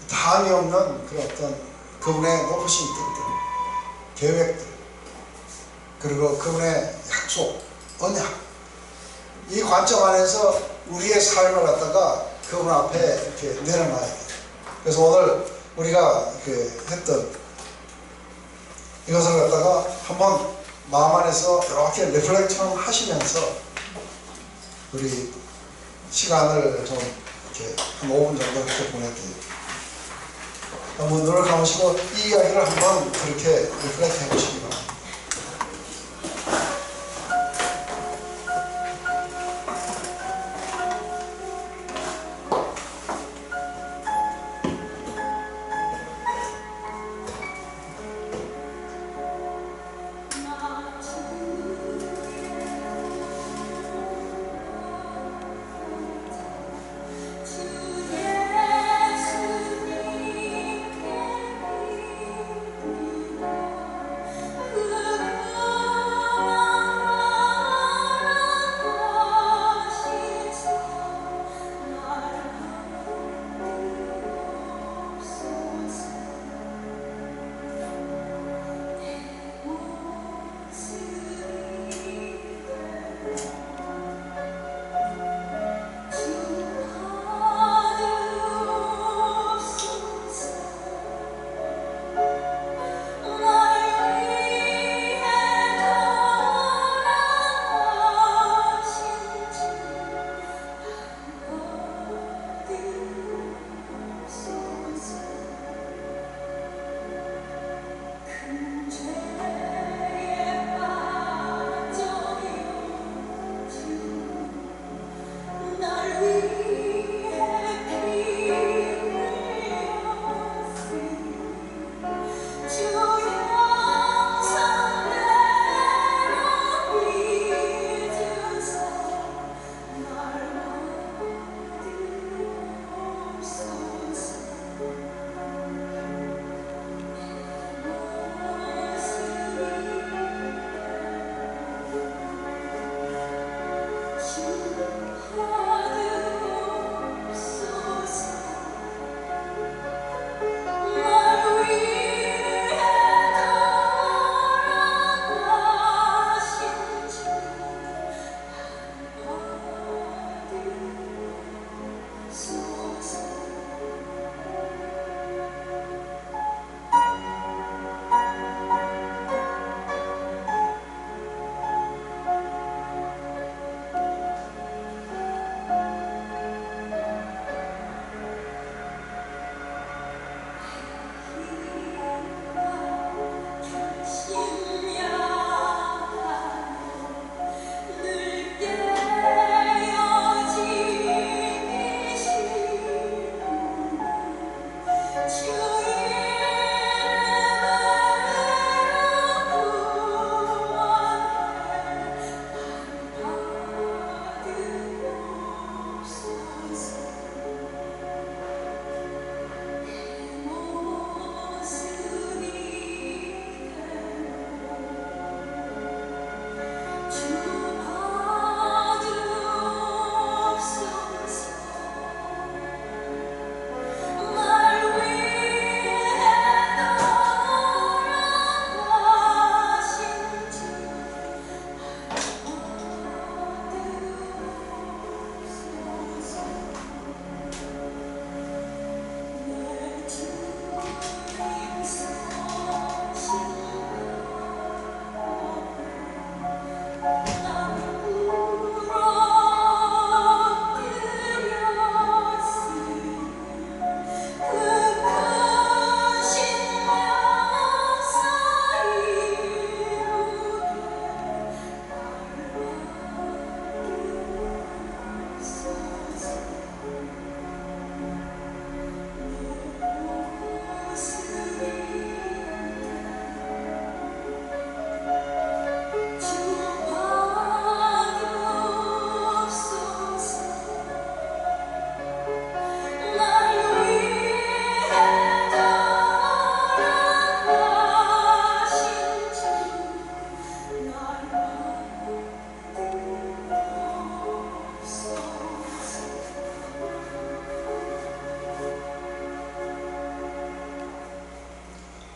다함이 없는 그런 어떤 그분의 높으신 뜻들, 계획들, 그리고 그분의 약속, 언약, 이 관점 안에서 우리의 삶을 갖다가 그분 앞에 이렇게 내려놔야 돼요. 그래서 오늘 우리가 했던 이것을 갖다가 한번 마음 안에서 이렇게 리플렉션 하시면서 우리 시간을 좀 이렇게 한 5분 정도 이렇게 보낼게요. 한번 눈을 감으시고 이 이야기를 한번 그렇게 리플렉트 해보시기 바랍니다.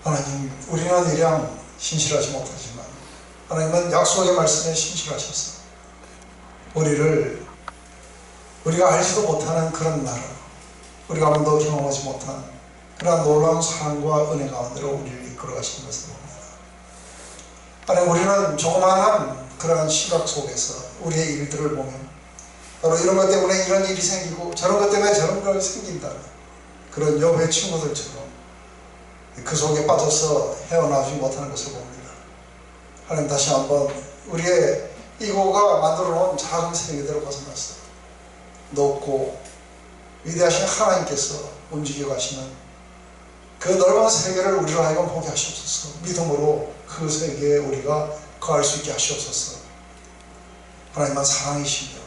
하나님, 우리는 일량 신실하지 못하지만 하나님은 약속의 말씀에 신실하셔서 우리가 알지도 못하는 그런 나라, 우리가 한 번도 경험하지 못한 그러한 놀라운 사랑과 은혜 가운데로 우리를 이끌어 가시는 것을 봅니다. 하나님, 우리는 조그마한 그러한 시각 속에서 우리의 일들을 보면 바로 이런 것 때문에 이런 일이 생기고 저런 것 때문에 저런 걸 생긴다는 그런 여배 친구들처럼 그 속에 빠져서 헤어나오지 못하는 것을 봅니다. 하나님, 다시 한번 우리의 이고가 만들어 놓은 작은 세계대로 벗어났어 높고 위대하신 하나님께서 움직여 가시는 그 넓은 세계를 우리로 하여금 보게 하시옵소서. 믿음으로 그 세계에 우리가 거할 수 있게 하시옵소서. 하나님은 사랑이시며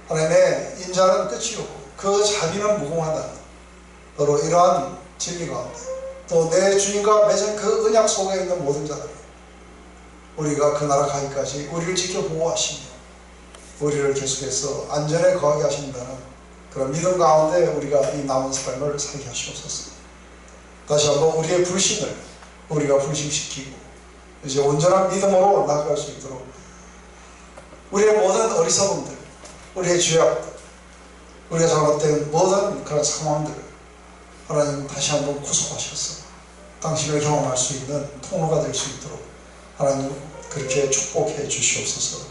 하나님의 인자는 끝이 없고 그 자비는 무궁하다. 바로 이러한 진리 가운데 또 내 주님과 맺은 그 언약 속에 있는 모든 자들, 우리가 그 나라 가기까지 우리를 지켜 보호하시며 우리를 계속해서 안전에 거하게 하신다는 그런 믿음 가운데 우리가 이 남은 삶을 살게 하시옵소서. 다시 한번 우리의 불신을 우리가 불신시키고 이제 온전한 믿음으로 나아갈 수 있도록 우리의 모든 어리석음들, 우리의 죄악들, 우리가 잘못된 모든 그런 상황들을 하나님 다시 한번 구속하셔서 당신을 경험할 수 있는 통로가 될 수 있도록 하나님 그렇게 축복해 주시옵소서.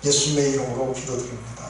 예수님의 이름으로 기도드립니다.